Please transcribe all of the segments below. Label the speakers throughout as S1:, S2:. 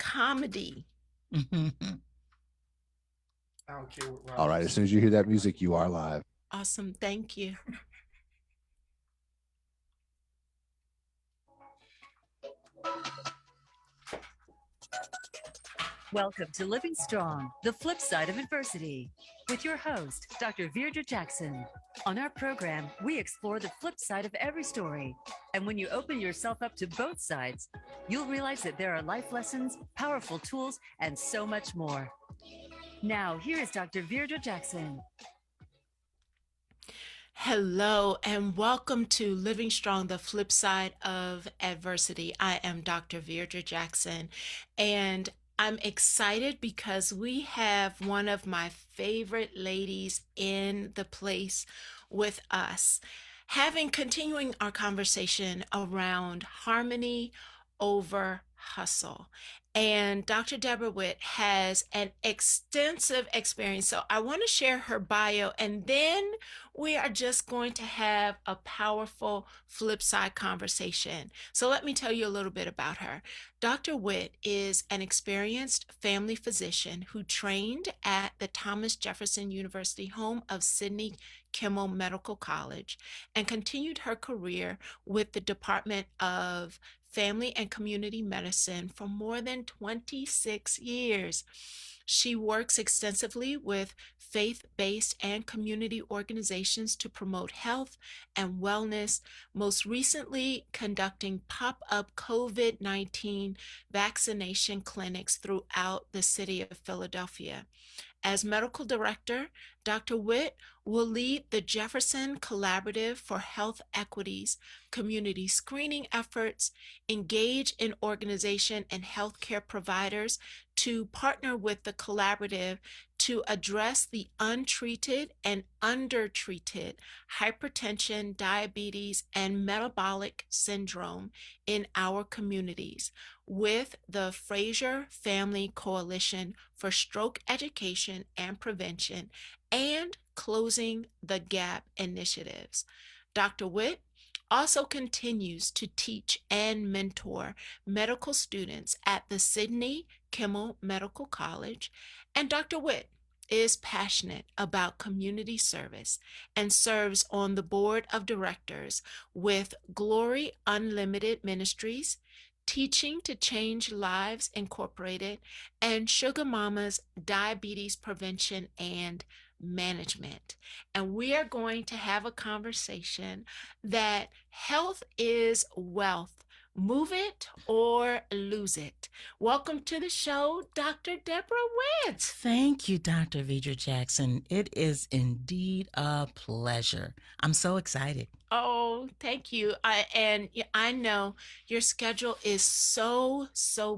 S1: comedy.
S2: I don't care what
S3: All
S2: Roger
S3: right, as soon
S2: says.
S3: as you hear that music, you are live.
S1: Awesome. Thank you.
S4: Welcome to Living Strong, the flip side of adversity, with your host, Dr. Deirdre Jackson. On our program, we explore the flip side of every story. And when you open yourself up to both sides, you'll realize that there are life lessons, powerful tools, and so much more. Now, here is Dr. Deirdre Jackson.
S1: Hello, and welcome to Living Strong, the flip side of adversity. I am Dr. Deirdre Jackson, and I'm excited because we have one of my favorite ladies in the place with us, having continuing our conversation around harmony over hustle. And Dr. Deborah Witt has an extensive experience. So I want to share her bio, and then we are just going to have a powerful flip side conversation. So let me tell you a little bit about her. Dr. Witt is an experienced family physician who trained at the Thomas Jefferson University, home of Sidney Kimmel Medical College, and continued her career with the Department of Family and Community Medicine for more than 26 years. She works extensively with faith based and community organizations to promote health and wellness, most recently conducting pop up COVID-19 vaccination clinics throughout the city of Philadelphia. As medical director, Dr. Witt will lead the Jefferson Collaborative for Health Equity's community screening efforts, engage in organization and healthcare providers to partner with the collaborative to address the untreated and undertreated hypertension, diabetes, and metabolic syndrome in our communities with the Fraser Family Coalition for Stroke Education and Prevention and Closing the Gap initiatives. Dr. Witt also continues to teach and mentor medical students at the Sidney Kimmel Medical College, and Dr. Witt is passionate about community service and serves on the board of directors with Glory Unlimited Ministries, Teaching to Change Lives Incorporated, and Sugar Mama's Diabetes Prevention and Management. And we are going to have a conversation that health is wealth. Move it or lose it. Welcome to the show, Dr. Deborah Witt.
S5: Thank you, Dr. Deirdre Jackson. It is indeed a pleasure. I'm so excited.
S1: Oh, thank you. I know your schedule is so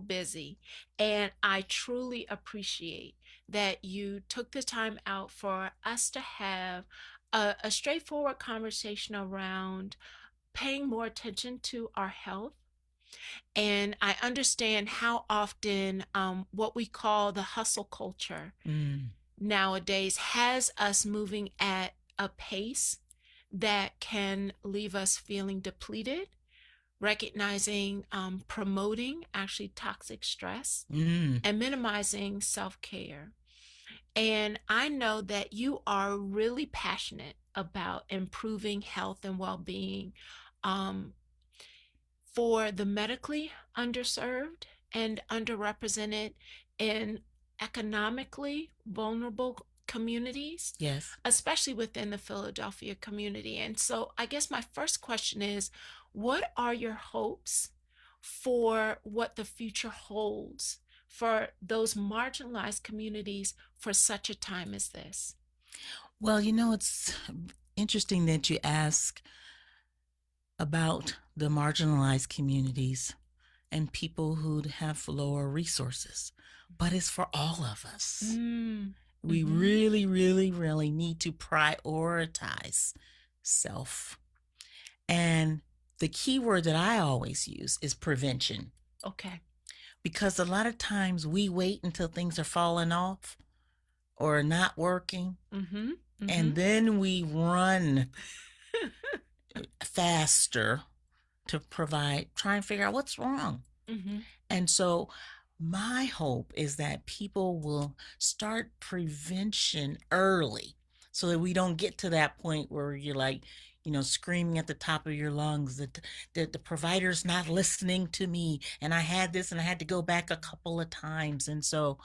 S1: busy, and I truly appreciate that you took the time out for us to have a straightforward conversation around paying more attention to our health. And I understand how often what we call the hustle culture nowadays has us moving at a pace that can leave us feeling depleted, recognizing promoting actually toxic stress, and minimizing self care. And I know that you are really passionate about improving health and well being um, for the medically underserved and underrepresented in economically vulnerable communities,
S5: Yes.
S1: especially within the Philadelphia community. And so I guess my first question is, what are your hopes for what the future holds for those marginalized communities for such a time as this?
S5: Well, it's interesting that you ask about the marginalized communities and people who have lower resources, but it's for all of us. We really, really, really need to prioritize self. And the key word that I always use is prevention.
S1: Okay.
S5: Because a lot of times we wait until things are falling off or not working, and then we run faster to try and figure out what's wrong. And so My hope is that people will start prevention early so that we don't get to that point where you're like, screaming at the top of your lungs that the provider's not listening to me. And I had this and I had to go back a couple of times. And so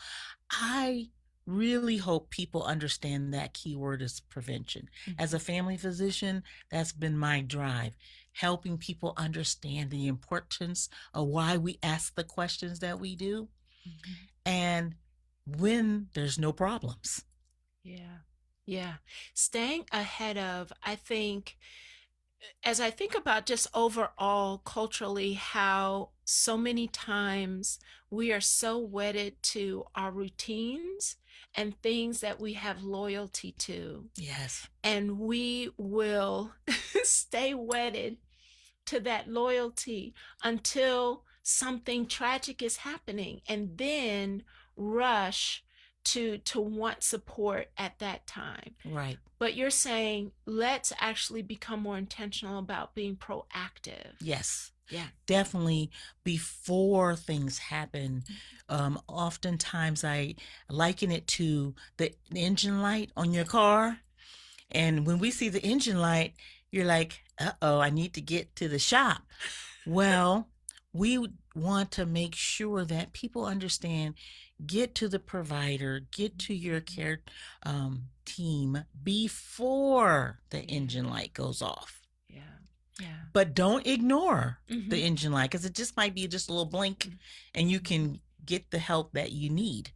S5: I really hope people understand that key word is prevention. As a family physician, that's been my drive, helping people understand the importance of why we ask the questions that we do and when there's no problems.
S1: Yeah. Yeah. Staying ahead of, I think, as I think about just overall culturally, how so many times we are so wedded to our routines and things that we have loyalty to,
S5: Yes.
S1: and we will stay wedded to that loyalty until something tragic is happening, and then rush to want support at that time.
S5: Right.
S1: But you're saying let's actually become more intentional about being proactive.
S5: Yes.
S1: Yeah.
S5: Definitely before things happen. Oftentimes I liken it to the engine light on your car. And when we see the engine light, you're like, uh-oh, I need to get to the shop. Well, we want to make sure that people understand, get to the provider, get to your care team before the engine light goes off.
S1: Yeah. Yeah.
S5: But don't ignore the engine light, because it just might be just a little blink and you can get the help that you need.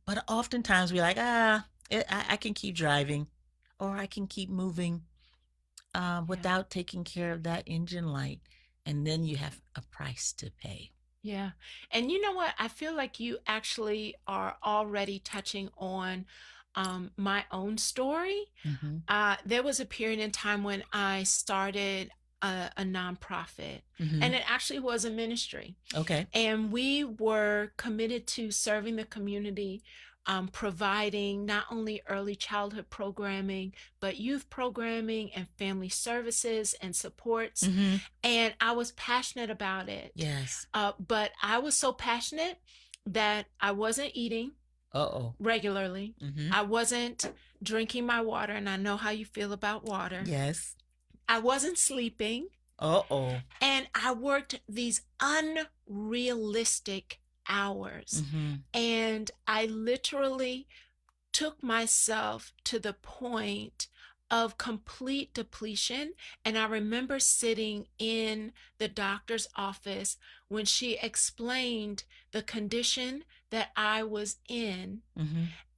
S5: But oftentimes we're like, I can keep driving or I can keep moving without taking care of that engine light. And then you have a price to pay.
S1: Yeah. And you know what? I feel like you actually are already touching on my own story. There was a period in time when I started a nonprofit, and it actually was a ministry.
S5: Okay.
S1: And we were committed to serving the community, providing not only early childhood programming, but youth programming and family services and supports. And I was passionate about it.
S5: Yes.
S1: But I was so passionate that I wasn't eating regularly. I wasn't drinking my water, and I know how you feel about water.
S5: Yes.
S1: I wasn't sleeping. And I worked these unrealistic hours. And I literally took myself to the point of complete depletion. And I remember sitting in the doctor's office when she explained the condition that I was in.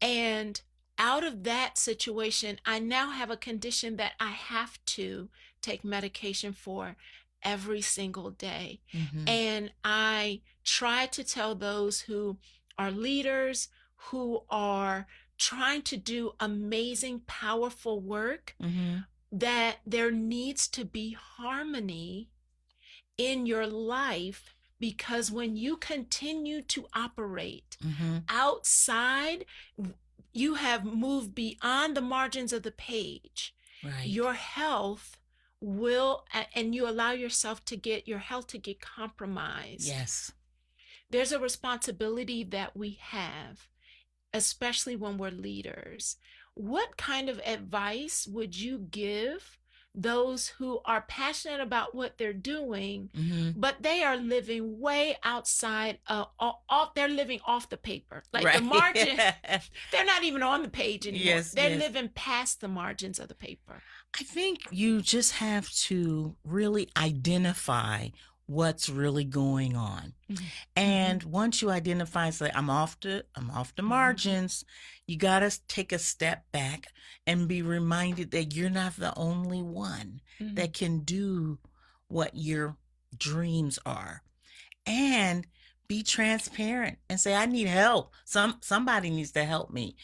S1: And out of that situation, I now have a condition that I have to take medication for every single day. And I try to tell those who are leaders, who are trying to do amazing, powerful work, that there needs to be harmony in your life, because when you continue to operate outside, you have moved beyond the margins of the page.
S5: Right.
S1: Your health will, and you allow yourself to get your health to get compromised.
S5: Yes.
S1: There's a responsibility that we have, especially when we're leaders. What kind of advice would you give those who are passionate about what they're doing, but they are living way outside they're living off the paper, like the margin? They're not even on the page anymore. They're living past the margins of the paper.
S5: I think you just have to really identify what's really going on. And once you identify, say, I'm off the margins, you got to take a step back and be reminded that you're not the only one that can do what your dreams are. And be transparent and say, I need help. Somebody needs to help me.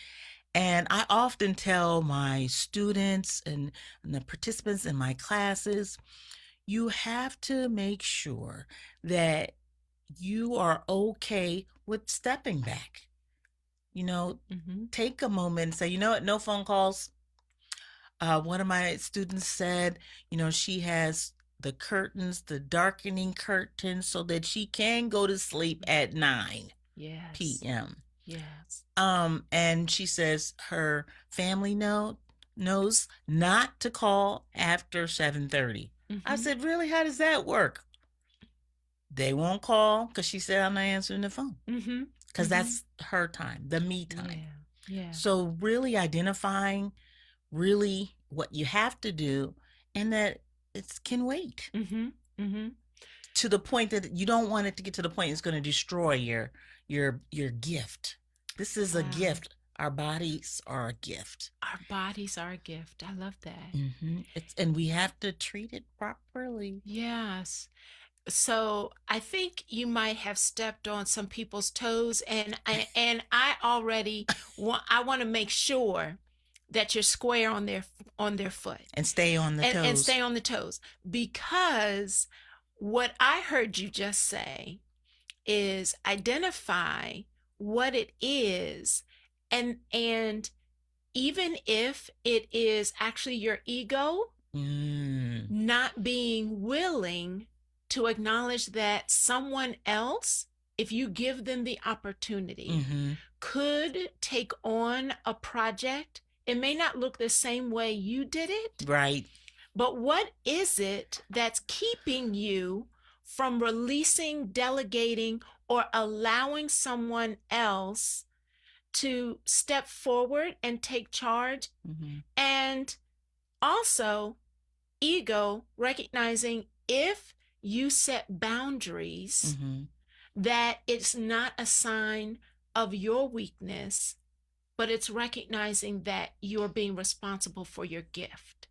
S5: And I often tell my students and the participants in my classes, you have to make sure that you are okay with stepping back. Take a moment and say, you know what, no phone calls. One of my students said, she has the curtains, the darkening curtains, so that she can go to sleep at 9.
S1: Yes.
S5: p.m.
S1: Yes.
S5: And she says her family knows not to call after 7:30. I said, really? How does that work? They won't call because she said I'm not answering the phone. Because that's her time, the me time.
S1: Yeah.
S5: So really identifying really what you have to do and that it can wait. To the point that you don't want it to get to the point it's going to destroy your gift. This is a gift. Our bodies are a gift.
S1: Our bodies are a gift. I love that.
S5: And we have to treat it properly.
S1: Yes. So I think you might have stepped on some people's toes, and I already want to make sure that you're square on their foot
S5: and stay on the toes
S1: and stay on the toes, because what I heard you just say is identify what it is, and even if it is actually your ego not being willing to acknowledge that someone else, if you give them the opportunity, could take on a project. It may not look the same way you did it.
S5: Right.
S1: But what is it that's keeping you from releasing, delegating, or allowing someone else to step forward and take charge? And also, ego recognizing if you set boundaries, that it's not a sign of your weakness, but it's recognizing that you're being responsible for your gift.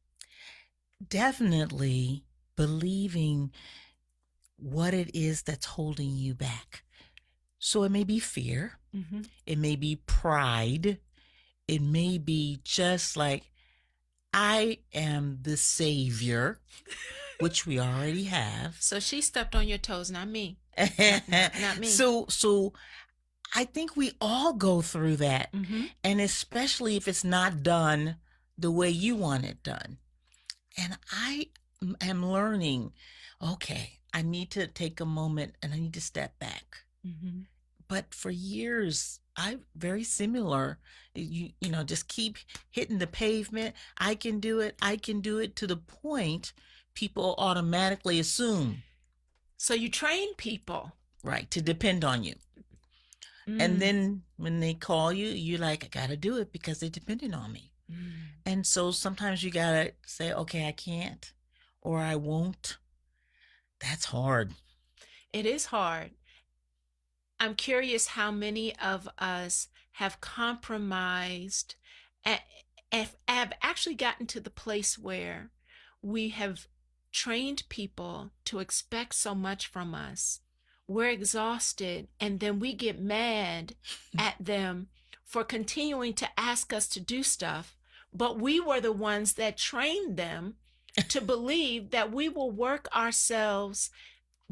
S5: Definitely believing what it is that's holding you back. So it may be fear. It may be pride. It may be just like, I am the savior, which we already have.
S1: So she stepped on your toes, not me. Not me.
S5: So I think we all go through that. And especially if it's not done the way you want it done. And I am learning, okay, I need to take a moment and I need to step back. But for years, I very similar. You know, just keep hitting the pavement. I can do it to the point people automatically assume.
S1: So you train people.
S5: Right, to depend on you. And then when they call you, you're like, I got to do it because they're depending on me. And so sometimes you got to say, okay, I can't, or I won't. That's hard.
S1: It is hard. I'm curious how many of us have compromised and have actually gotten to the place where we have trained people to expect so much from us. We're exhausted, and then we get mad at them for continuing to ask us to do stuff, but we were the ones that trained them to believe that we will work ourselves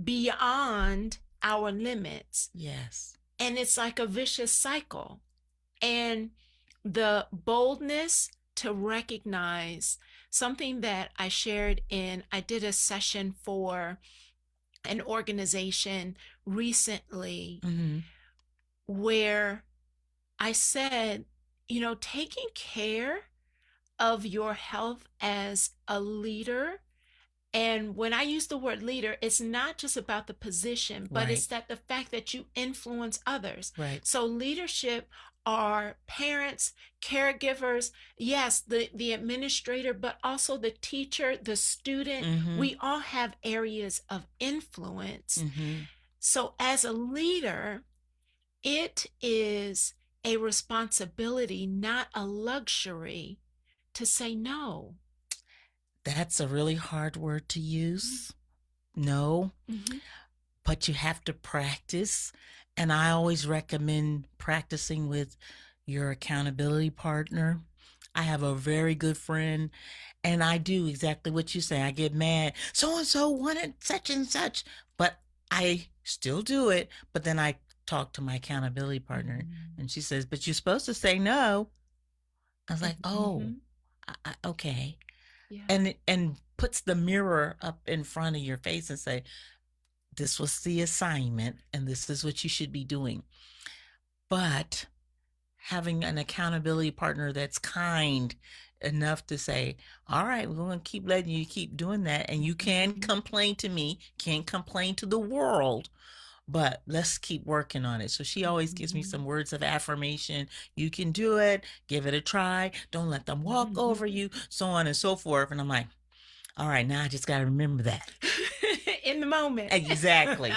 S1: beyond our limits.
S5: Yes.
S1: And it's like a vicious cycle. And the boldness to recognize something that I shared I did a session for an organization recently, where I said, taking care of your health as a leader. And when I use the word leader, it's not just about the position, but it's that the fact that you influence others.
S5: Right.
S1: So leadership are parents, caregivers, yes, the administrator, but also the teacher, the student. We all have areas of influence. So as a leader, it is a responsibility, not a luxury, to say no.
S5: That's a really hard word to use. No. But you have to practice. And I always recommend practicing with your accountability partner. I have a very good friend, and I do exactly what you say. I get mad. So-and-so wanted such and such, but I still do it. But then I talk to my accountability partner, and she says, but you're supposed to say no. I was like, oh, okay. Yeah. And puts the mirror up in front of your face and say, this was the assignment and this is what you should be doing. But having an accountability partner that's kind enough to say, all right, we're going to keep letting you keep doing that. And you can complain to me, can't complain to the world, but let's keep working on it. So she always gives me some words of affirmation. You can do it. Give it a try. Don't let them walk over you, so on and so forth. And I'm like, all right, now I just got to remember that.
S1: In the moment.
S5: Exactly.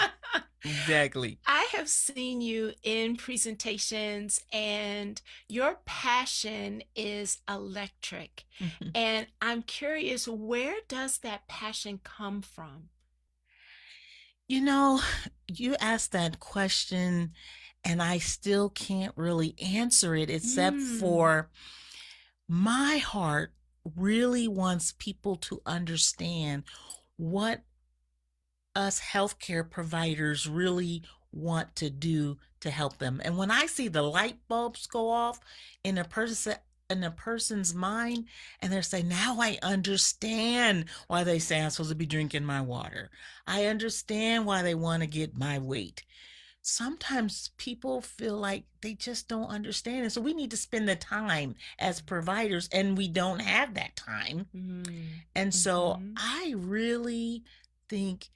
S5: Exactly.
S1: I have seen you in presentations, and your passion is electric. And I'm curious, where does that passion come from?
S5: You know, you asked that question, and I still can't really answer it except for my heart really wants people to understand what us healthcare providers really want to do to help them. And when I see the light bulbs go off in a person's mind, and they're saying, now I understand why they say I'm supposed to be drinking my water. I understand why they want to get my weight. Sometimes people feel like they just don't understand. And so we need to spend the time as providers, and we don't have that time. And so I really think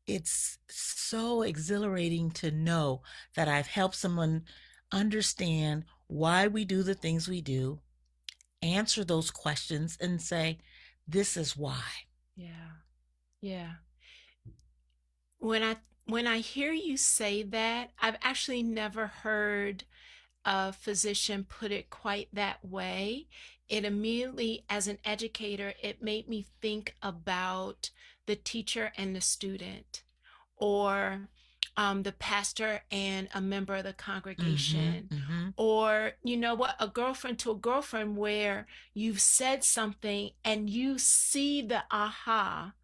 S5: it's so exhilarating to know that I've helped someone understand why we do the things we do, answer those questions, and say, this is why.
S1: Yeah. Yeah. When I hear you say that, I've actually never heard a physician put it quite that way. It immediately, as an educator, it made me think about the teacher and the student, or the pastor and a member of the congregation, or, you know what, a girlfriend to a girlfriend, where you've said something and you see the aha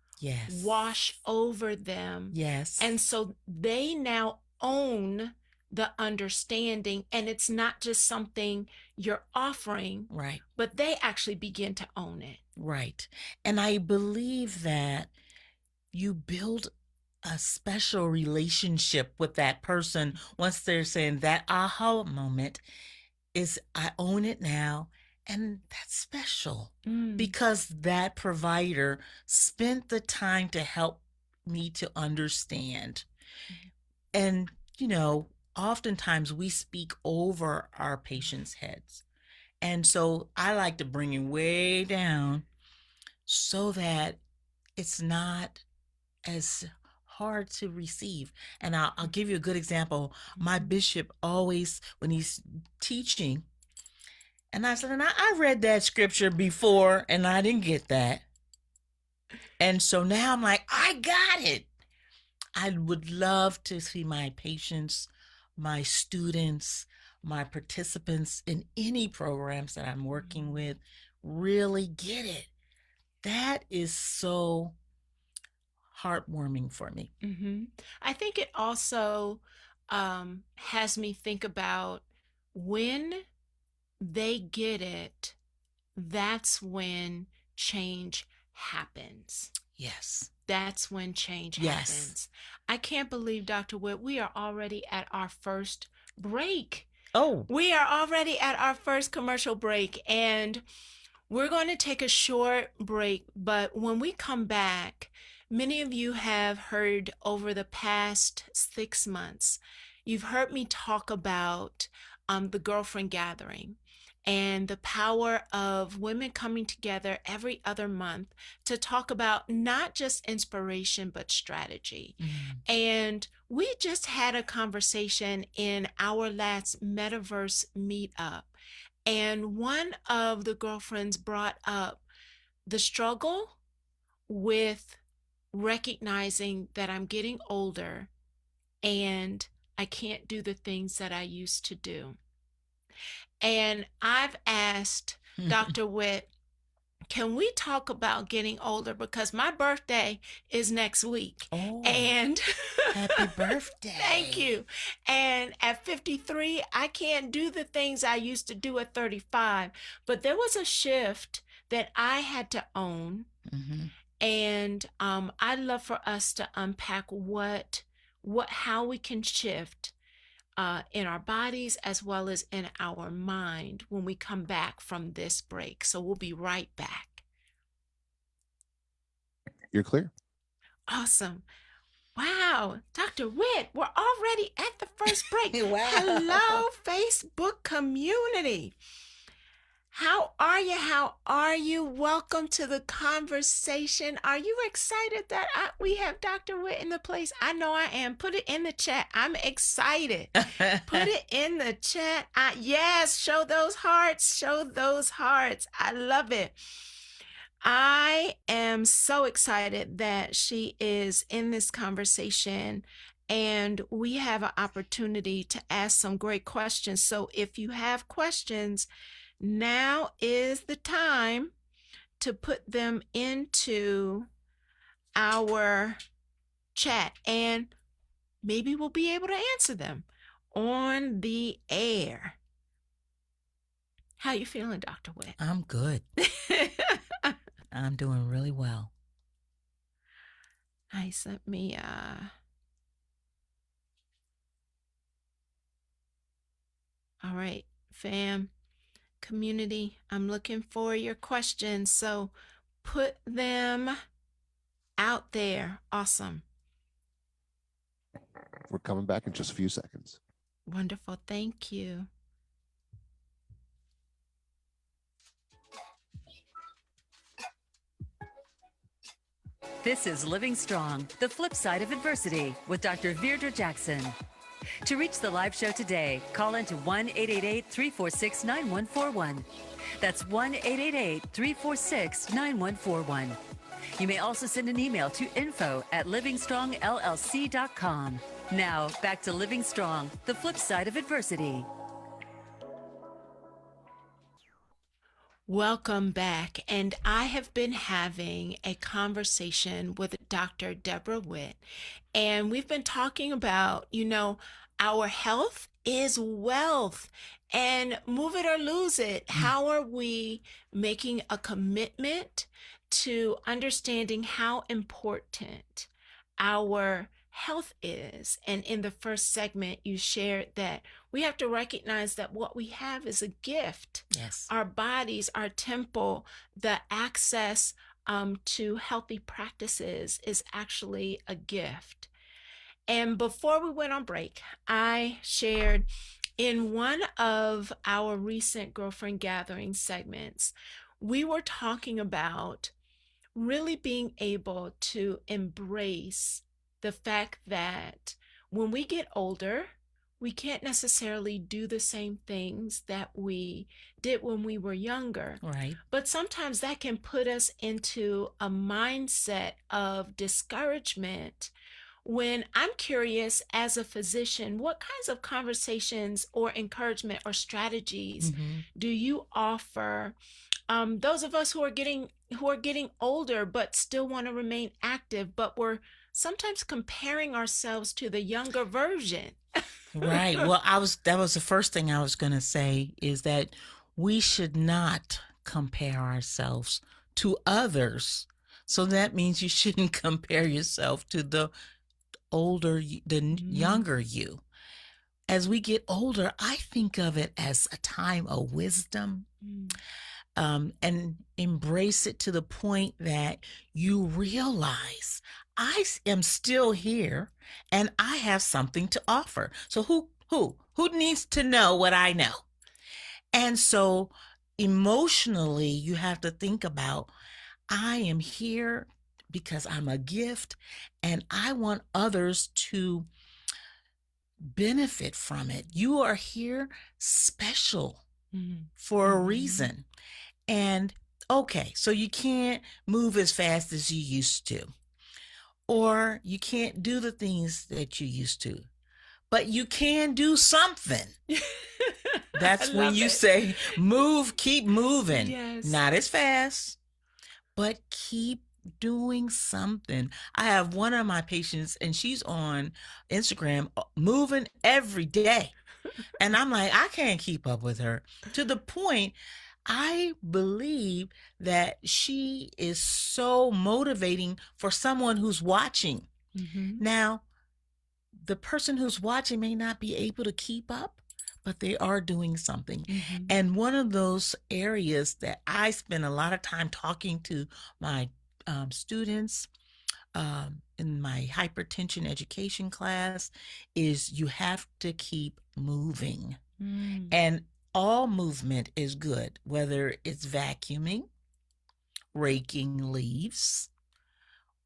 S1: wash over them.
S5: Yes.
S1: And so they now own the understanding, and it's not just something you're offering,
S5: right,
S1: but they actually begin to own it.
S5: Right. And I believe that you build a special relationship with that person once they're saying that aha moment is, I own it now. And that's special because that provider spent the time to help me to understand. And, you know, oftentimes we speak over our patients' heads. And so I like to bring it way down so that it's not as hard to receive. And I'll give you a good example. My bishop always, when he's teaching, and I said, and I read that scripture before and I didn't get that. And so now I'm like, I got it. I would love to see my patients, my students, my participants in any programs that I'm working with really get it. That is so heartwarming for me.
S1: I think it also has me think about when they get it, that's when change happens.
S5: Yes.
S1: That's when change happens. I can't believe, Dr. Witt, we are already at our first break.
S5: Oh.
S1: We are already at our first commercial break, and we're going to take a short break. But when we come back, many of you have heard over the past 6 months, you've heard me talk about the girlfriend gathering and the power of women coming together every other month to talk about not just inspiration, but strategy. And we just had a conversation in our last metaverse meetup. And one of the girlfriends brought up the struggle with recognizing that I'm getting older and I can't do the things that I used to do. And I've asked Dr. Witt, can we talk about getting older? Because my birthday is next week.
S5: Oh,
S1: and
S5: happy birthday.
S1: Thank you. And at 53, I can't do the things I used to do at 35. But there was a shift that I had to own. And I'd love for us to unpack how we can shift in our bodies as well as in our mind when we come back from this break. So we'll be right back.
S3: You're clear.
S1: Awesome. Wow, Dr. Witt, we're already at the first break.
S5: Wow.
S1: Hello, Facebook community. How are you? How are you? Welcome to the conversation. Are you excited that we have Dr. Witt in the place? I know I am. Put it in the chat. I'm excited. Put it in the chat. Yes, show those hearts. Show those hearts. I love it. I am so excited that she is in this conversation and we have an opportunity to ask some great questions. So if you have questions, now is the time to put them into our chat and maybe we'll be able to answer them on the air. How you feeling, Dr. Witt?
S5: I'm good. I'm doing really well.
S1: Nice. Let me all right, fam, community, I'm looking for your questions. So put them out there. Awesome.
S3: We're coming back in just a few seconds.
S1: Wonderful. Thank you.
S4: This is Living Strong, the flip side of adversity with Dr. Deirdre Jackson. To reach the live show today, call into 1-888-346-9141. That's 1-888-346-9141. You may also send an email to info@livingstrongllc.com. Now, back to Living Strong, the flip side of adversity.
S1: Welcome back. And I have been having a conversation with Dr. Deborah Witt, and we've been talking about, our health is wealth and move it or lose it. How are we making a commitment to understanding how important our health is? And in the first segment, you shared that we have to recognize that what we have is a gift.
S5: Yes.
S1: Our bodies, our temple, the access to healthy practices is actually a gift. And before we went on break, I shared in one of our recent girlfriend gathering segments, we were talking about really being able to embrace the fact that when we get older, we can't necessarily do the same things that we did when we were younger.
S5: Right.
S1: But sometimes that can put us into a mindset of discouragement. When I'm curious, as a physician, what kinds of conversations or encouragement or strategies do you offer those of us who are getting older but still want to remain active, but we're sometimes comparing ourselves to the younger version?
S5: Right. Well, that was the first thing I was going to say, is that we should not compare ourselves to others. So that means you shouldn't compare yourself to the younger you. As we get older, I think of it as a time of wisdom. And embrace it to the point that you realize I am still here and I have something to offer. So who needs to know what I know? And so emotionally, you have to think about, I am here because I'm a gift and I want others to benefit from it. You are here special for a reason. And okay, so you can't move as fast as you used to, or you can't do the things that you used to, but you can do something. That's when you say, move, keep moving.
S1: Yes.
S5: Not as fast, but keep doing something. I have one of my patients and she's on Instagram moving every day. And I'm like, I can't keep up with her, to the point I believe that she is so motivating for someone who's watching.
S1: Mm-hmm.
S5: Now, the person who's watching may not be able to keep up, but they are doing something.
S1: Mm-hmm.
S5: And one of those areas that I spend a lot of time talking to my students in my hypertension education class is you have to keep moving.
S1: Mm.
S5: And all movement is good, whether it's vacuuming, raking leaves,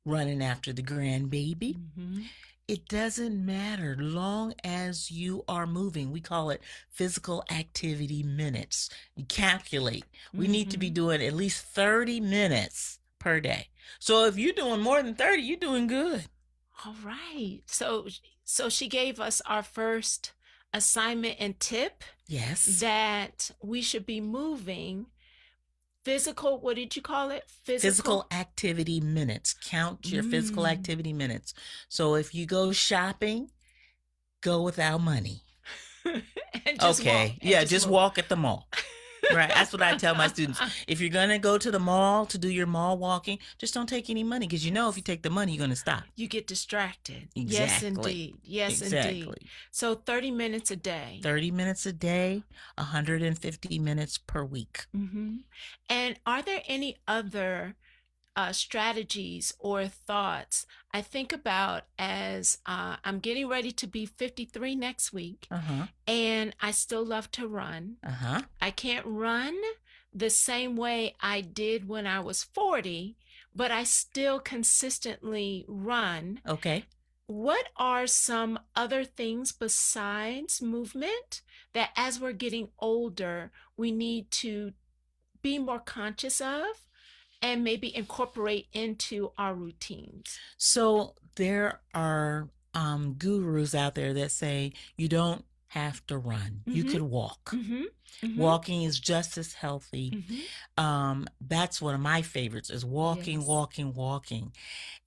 S5: running after the grandbaby.
S1: Mm-hmm.
S5: It doesn't matter long as you are moving. We call it physical activity minutes. You calculate. We need to be doing at least 30 minutes per day. So if you're doing more than 30, you're doing good.
S1: All right. So she gave us our first assignment and tip
S5: Yes.
S1: that we should be moving physical, what did you call it?
S5: Physical activity minutes. Count your physical activity minutes. So if you go shopping, go without money.
S1: And just
S5: okay.
S1: walk,
S5: Yeah, just
S1: move.
S5: walk at the mall. Right. That's what I tell my students. If you're going to go to the mall to do your mall walking, just don't take any money because you know if you take the money, you're going to stop.
S1: You get distracted.
S5: Exactly.
S1: Yes, indeed. Yes,
S5: exactly.
S1: indeed. So 30 minutes a day.
S5: 30 minutes a day, 150 minutes per week.
S1: Mm-hmm. And are there any other strategies or thoughts I think about as I'm getting ready to be 53 next week, and I still love to run. I can't run the same way I did when I was 40, but I still consistently run.
S5: Okay.
S1: What are some other things besides movement that as we're getting older, we need to be more conscious of and maybe incorporate into our routines?
S5: So there are gurus out there that say you don't have to run. You could walk. Walking is just as healthy. That's one of my favorites is walking,
S1: Yes.
S5: walking.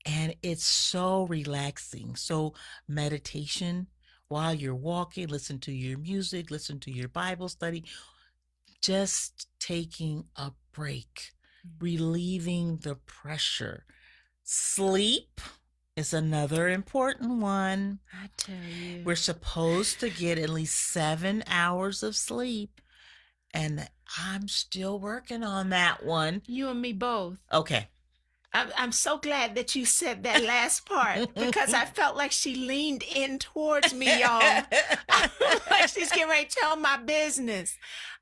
S5: And it's so relaxing. So meditation while you're walking, listen to your music, listen to your Bible study, just taking a break, relieving the pressure. Sleep is another important one.
S1: I tell you.
S5: We're supposed to get at least 7 hours of sleep, and I'm still working on that one.
S1: You and me both.
S5: Okay.
S1: I'm so glad that you said that last part because I felt like she leaned in towards me, y'all. Like she's getting ready to tell my business.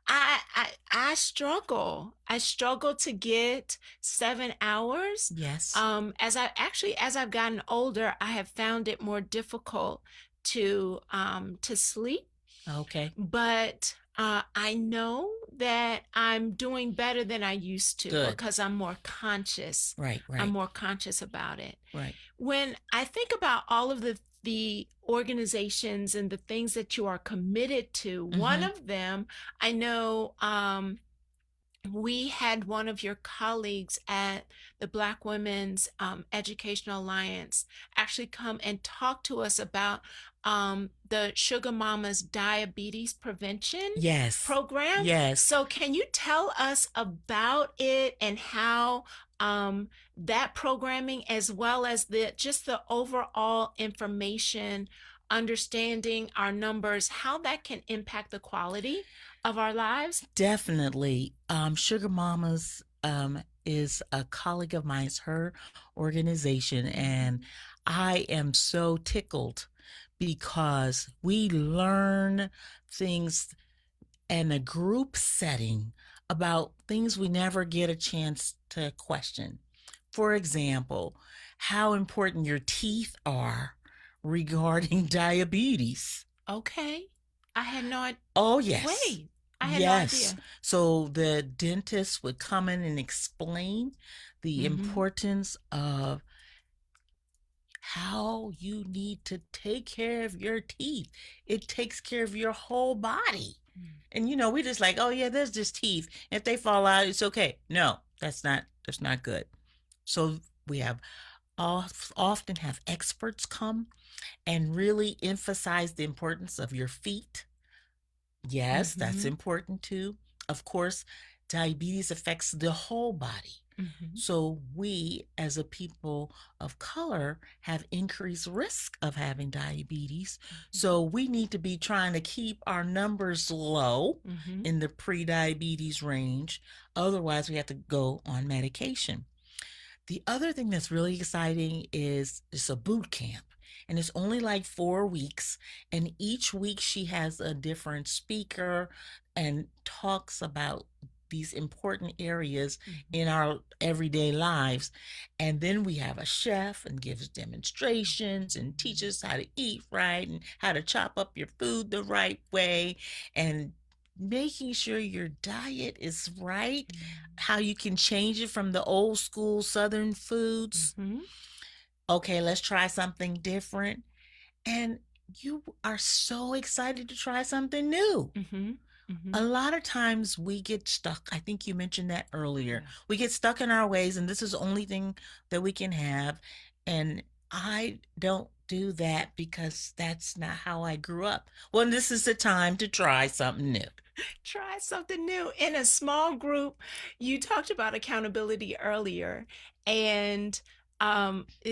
S1: I struggle. I struggle to get 7 hours.
S5: Yes.
S1: As I've gotten older, I have found it more difficult to sleep.
S5: Okay.
S1: But I know that I'm doing better than I used to.
S5: Good.
S1: Because I'm more conscious.
S5: Right.
S1: I'm more conscious about it.
S5: Right.
S1: When I think about all of the organizations and the things that you are committed to, one of them, I know we had one of your colleagues at the Black Women's Educational Alliance actually come and talk to us about the Sugar Mama's diabetes prevention program.
S5: Yes.
S1: So can you tell us about it and how that programming, as well as the overall information, understanding our numbers, how that can impact the quality of our lives?
S5: Definitely. Sugar Mamas is a colleague of mine. It's her organization, and I am so tickled because we learn things in a group setting about things we never get a chance to question. For example, how important your teeth are regarding diabetes.
S1: Okay. I had no idea.
S5: Oh, yes.
S1: Wait, I had no idea.
S5: So the dentist would come in and explain the importance of how you need to take care of your teeth. It takes care of your whole body. And we just like, oh yeah, there's just teeth. If they fall out, it's okay. No, that's not good. So we have often have experts come and really emphasize the importance of your feet. Yes, that's important too. Of course, diabetes affects the whole body.
S1: Mhm.
S5: So we, as a people of color, have increased risk of having diabetes. So we need to be trying to keep our numbers low
S1: Mhm.
S5: in the pre-diabetes range. Otherwise, we have to go on medication. The other thing that's really exciting is it's a boot camp. And it's only like 4 weeks. And each week she has a different speaker and talks about these important areas in our everyday lives. And then we have a chef and gives demonstrations and teaches how to eat right and how to chop up your food the right way and making sure your diet is right, how you can change it from the old school Southern foods.
S1: Mhm.
S5: Okay, let's try something different. And you are so excited to try something new.
S1: Mhm. Mhm.
S5: A lot of times we get stuck. I think you mentioned that earlier.
S1: Yeah.
S5: We get stuck in our ways, and this is the only thing that we can have. And I don't do that because that's not how I grew up. Well, this is the time to try something new.
S1: Try something new in a small group. You talked about accountability earlier, and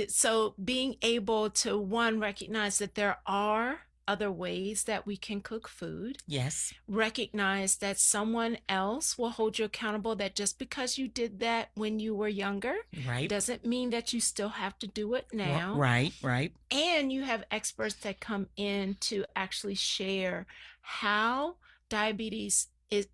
S1: so being able to one recognize that there are other ways that we can cook food,
S5: Yes,
S1: recognize that someone else will hold you accountable, that just because you did that when you were younger
S5: right,
S1: doesn't mean that you still have to do it now.
S5: right.
S1: And you have experts that come in to actually share how diabetes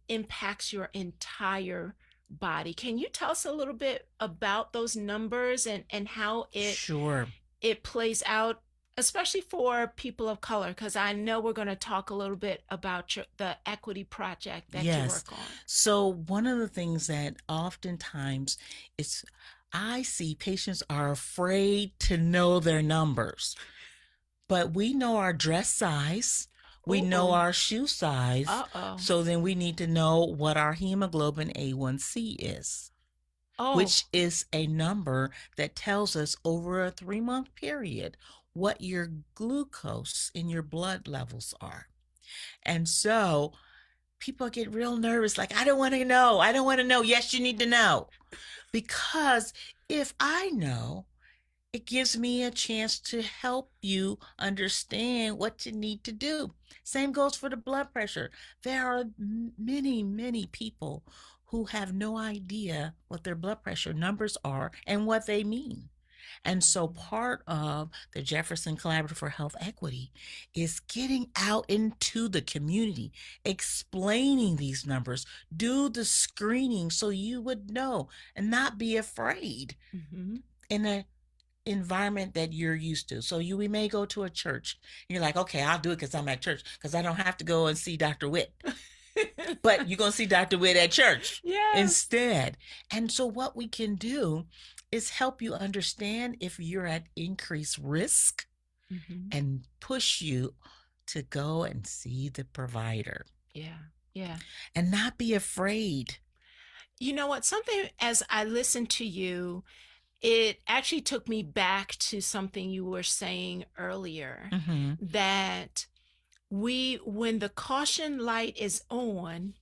S1: impacts your entire body. Can you tell us a little bit about those numbers and how
S5: Sure.
S1: it plays out, especially for people of color? Because I know we're going to talk a little bit about the equity project that you
S5: Yes.
S1: work on.
S5: So one of the things that oftentimes is I see patients are afraid to know their numbers, but we know our dress size, we know
S1: Ooh.
S5: our shoe size,
S1: Uh-oh.
S5: so then we need to know what our hemoglobin A1C is,
S1: Oh.
S5: which is a number that tells us over a 3-month period what your glucose in your blood levels are. And so people get real nervous, like, I don't want to know. I don't want to know. Yes, you need to know. Because if I know, it gives me a chance to help you understand what you need to do. Same goes for the blood pressure. There are many people who have no idea what their blood pressure numbers are and what they mean. And so part of the Jefferson Collaborative for Health Equity is getting out into the community, explaining these numbers, do the screening so you would know and not be afraid
S1: Mm-hmm.
S5: in an environment that you're used to. So we may go to a church and you're like, okay, I'll do it because I'm at church because I don't have to go and see Dr. Witt. But you're going to see Dr. Witt at church instead. And so what we can do is help you understand if you're at increased risk and push you to go and see the provider.
S1: Yeah.
S5: And not be afraid.
S1: You know what? Something, as I listened to you, it actually took me back to something you were saying earlier, that when the caution light is on,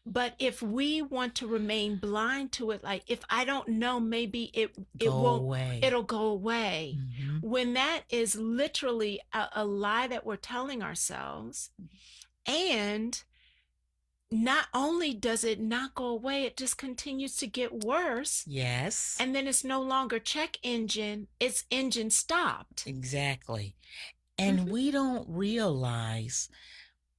S1: but if we want to remain blind to it, like, if I don't know, maybe it won't, it'll go away. When that is literally a lie that we're telling ourselves. And not only does it not go away, it just continues to get worse.
S5: Yes.
S1: And then it's no longer check engine, it's engine stopped.
S5: Exactly. And we don't realize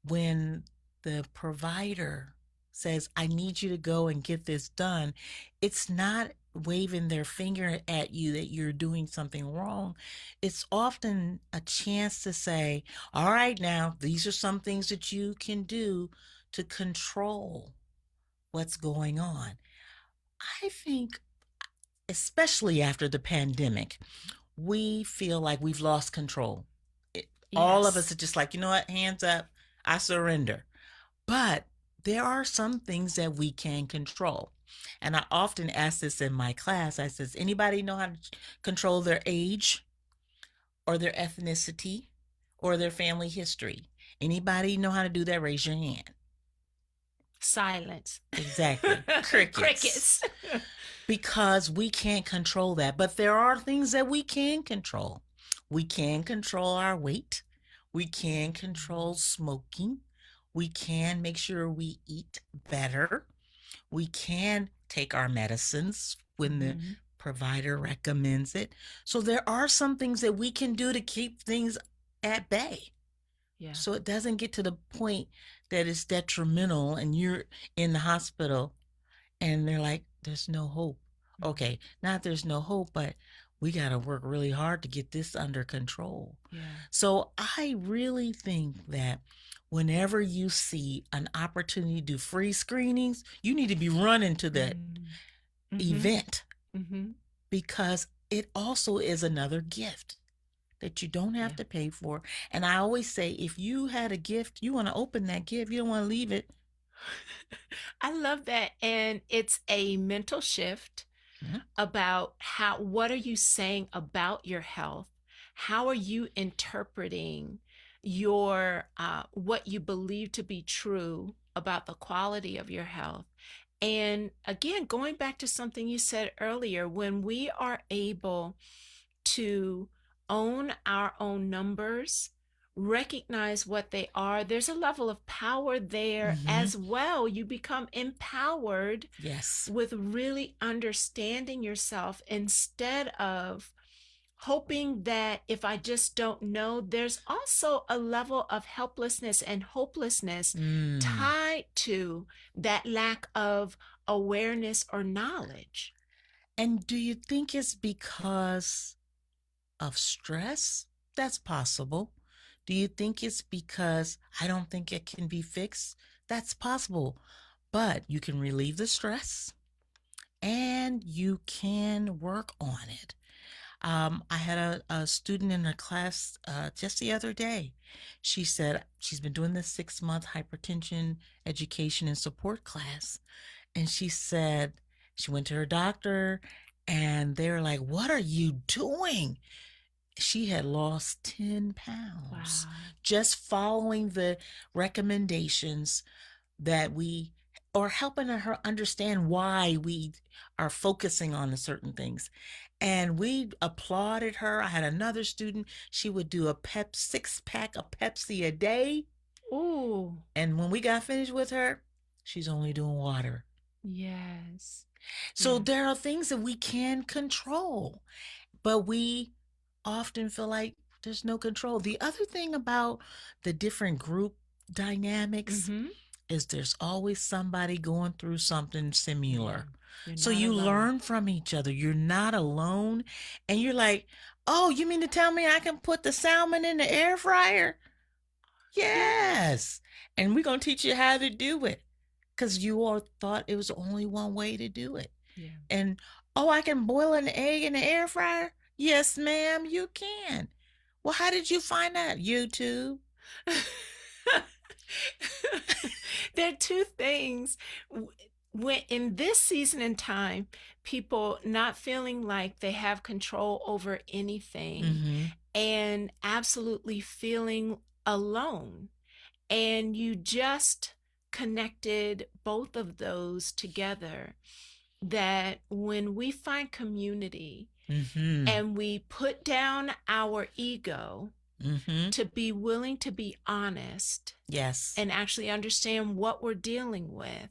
S5: when the provider says, I need you to go and get this done, it's not waving their finger at you that you're doing something wrong. It's often a chance to say, all right, now, these are some things that you can do to control what's going on. I think, especially after the pandemic, we feel like we've lost control. All of us are just like, you know what, hands up, I surrender. But there are some things that we can control. And I often ask this in my class. I says, anybody know how to control their age or their ethnicity or their family history? Anybody know how to do that? Raise your hand.
S1: Silence.
S5: Exactly. Crickets.
S1: Crickets.
S5: Because we can't control that. But there are things that we can control. We can control our weight. We can control smoking. We can make sure we eat better. We can take our medicines when the
S1: Mhm.
S5: provider recommends it. So there are some things that we can do to keep things at bay.
S1: Yeah.
S5: So it doesn't get to the point that it's detrimental and you're in the hospital and they're like, there's no hope. Okay, not there's no hope, but we got to work really hard to get this under control.
S1: Yeah.
S5: So I really think that whenever you see an opportunity to do free screenings, you need to be running to that
S1: Mhm.
S5: event
S1: Mhm.
S5: because it also is another gift that you don't have
S1: Yeah.
S5: to pay for. And I always say, if you had a gift, you want to open that gift, you don't want to leave it.
S1: I love that. And it's a mental shift
S5: Mhm.
S1: about what are you saying about your health? How are you interpreting your what you believe to be true about the quality of your health? And again, going back to something you said earlier, when we are able to own our own numbers, recognize what they are, there's a level of power there as well. You become empowered
S5: Yes.
S1: with really understanding yourself instead of hoping that if I just don't know. There's also a level of helplessness and hopelessness tied to that lack of awareness or knowledge.
S5: And do you think it's because of stress? That's possible. Do you think it's because I don't think it can be fixed? That's possible. But you can relieve the stress and you can work on it. I had a student in her class just the other day. She said she's been doing this 6-month hypertension education and support class. And she said she went to her doctor and they were like, "What are you doing?" She had lost 10 pounds
S1: Wow.
S5: just following the recommendations that we or helping her understand why we are focusing on the certain things. And we applauded her. I had another student, she would do a 6-pack of Pepsi a day.
S1: Ooh,
S5: And when we got finished with her, she's only doing water.
S1: yes.
S5: So
S1: Yeah.
S5: there are things that we can control, but we often feel like there's no control. The other thing about the different group dynamics
S1: Mm-hmm.
S5: is there's always somebody going through something similar.
S1: You're
S5: So
S1: not
S5: you
S1: alone.
S5: learn from each other. You're not alone. And you're like, oh, you mean to tell me I can put the salmon in the air fryer? Yes. And we're going to teach you how to do it because you all thought it was only one way to do it.
S1: Yeah.
S5: And, oh, I can boil an egg in the air fryer? Yes, ma'am, you can. Well, how did you find that? YouTube.
S1: There are two things. When in this season and time, people not feeling like they have control over anything
S5: Mm-hmm.
S1: and absolutely feeling alone. And you just connected both of those together. That when we find community
S5: Mm-hmm.
S1: and we put down our ego
S5: Mm-hmm.
S1: to be willing to be honest
S5: Yes.
S1: and actually understand what we're dealing with,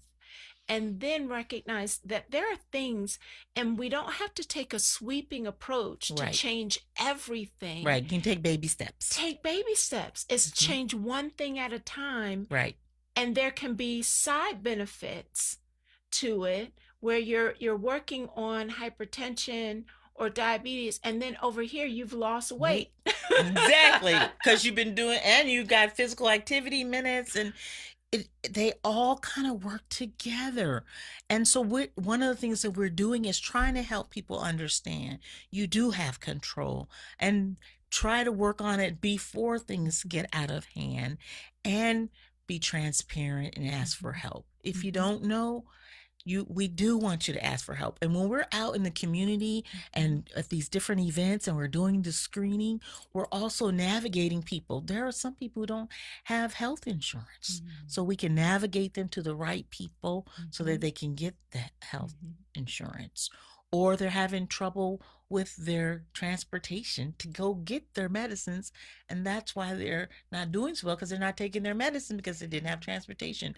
S1: and then recognize that there are things, and we don't have to take a sweeping approach to
S5: Right.
S1: change everything.
S5: Right. You can take baby steps.
S1: Take baby steps. It's change one thing at a time.
S5: Right.
S1: And there can be side benefits to it where you're working on hypertension or diabetes, and then over here you've lost weight.
S5: Exactly. Because you've been doing, and you got physical activity minutes, and they all kind of work together. And so one of the things that we're doing is trying to help people understand you do have control and try to work on it before things get out of hand and be transparent and ask for help. If you don't know, we do want you to ask for help. And when we're out in the community and at these different events and we're doing the screening, we're also navigating people. There are some people who don't have health insurance. So we can navigate them to the right people so that they can get that health insurance. Or they're having trouble with their transportation to go get their medicines. And that's why they're not doing so well, because they're not taking their medicine because they didn't have transportation.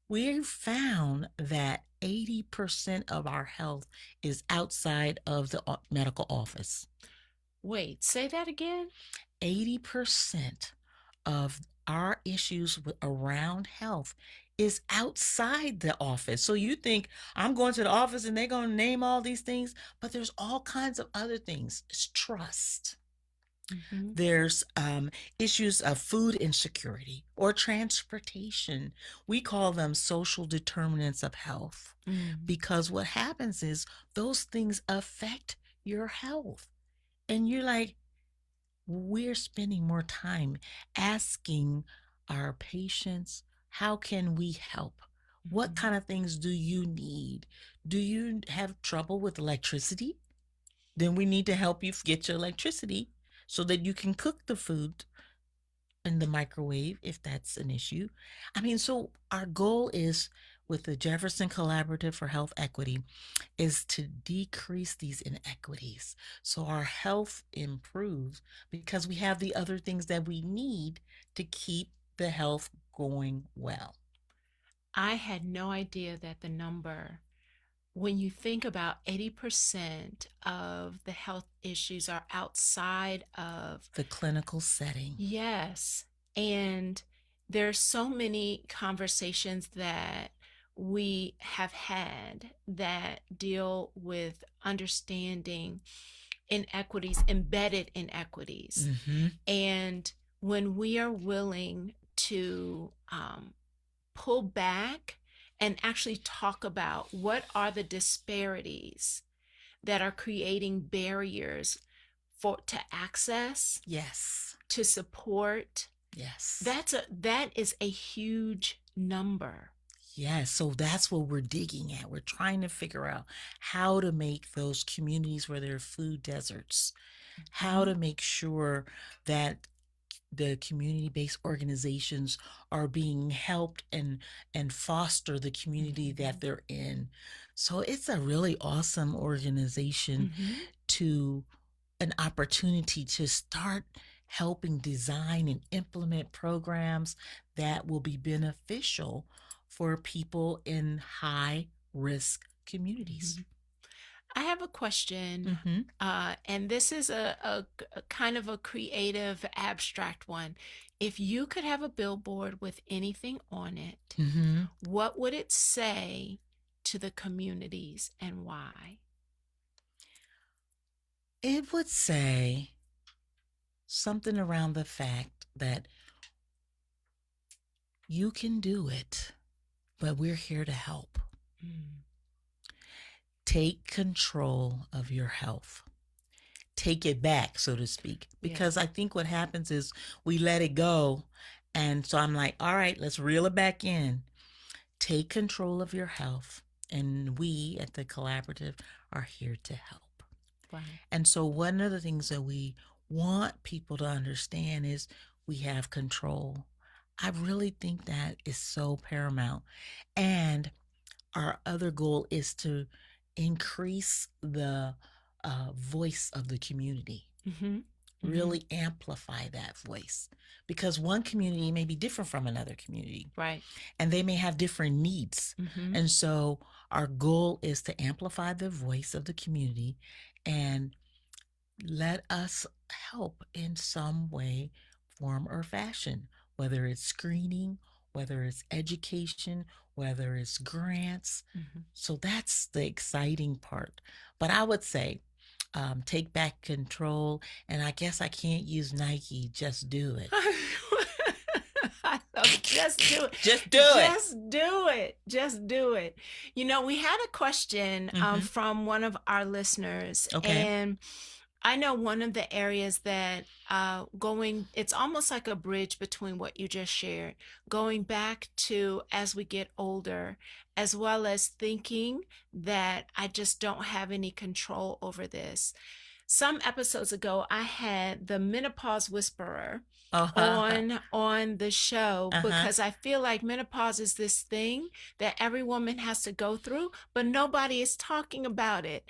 S5: We found that 80% of our health is outside of the medical office.
S1: Wait, say that again?
S5: 80% of our issues around health is outside the office. So you think I'm going to the office and they're going to name all these things, but there's all kinds of other things. It's trust. There's issues of food insecurity or transportation. We call them social determinants of health because what happens is those things affect your health. And you're like, we're spending more time asking our patients, how can we help? What kind of things do you need? Do you have trouble with electricity? Then we need to help you get your electricity so that you can cook the food in the microwave if that's an issue. I mean, so our goal is with the Jefferson Collaborative for Health Equity is to decrease these inequities so our health improves because we have the other things that we need to keep the health going well.
S1: I had no idea that the number, when you think about 80% of the health issues are outside of
S5: the clinical setting.
S1: Yes. And there's so many conversations that we have had that deal with understanding inequities, embedded inequities. And when we are willing to pull back and actually talk about what are the disparities that are creating barriers to access,
S5: yes,
S1: to support,
S5: yes,
S1: that is a huge number.
S5: Yes, so that's what we're digging at. We're trying to figure out how to make those communities where there are food deserts, how to make sure that the community-based organizations are being helped and foster the community that they're in. So it's a really awesome organization to an opportunity to start helping design and implement programs that will be beneficial for people in high risk communities.
S1: I have a question, and this is a kind of a creative, abstract one. If you could have a billboard with anything on it, what would it say to the communities and why?
S5: It would say something around the fact that you can do it, but we're here to help. Take control of your health. Take it back, so to speak, because I think what happens is we let it go. And so I'm like, all right, let's reel it back in. Take control of your health. And we at the collaborative are here to help.
S1: Wow.
S5: And so one of the things that we want people to understand is we have control. I really think that is so paramount. And our other goal is to increase the voice of the community. Really amplify that voice, because one community may be different from another community,
S1: right?
S5: And they may have different needs. And so our goal is to amplify the voice of the community and let us help in some way, form, or fashion, whether it's screening, whether it's education, whether it's grants. So that's the exciting part. But I would say, take back control. And I guess I can't use Nike. Just do it.
S1: I love it. Just do it.
S5: Just do it.
S1: Just do it. Just do it. You know, we had a question from one of our listeners.
S5: Okay.
S1: And I know one of the areas that it's almost like a bridge between what you just shared, going back to as we get older, as well as thinking that I just don't have any control over this. Some episodes ago, I had the menopause whisperer
S5: Oh,
S1: on the show
S5: uh-huh.
S1: because I feel like menopause is this thing that every woman has to go through, but nobody is talking about it.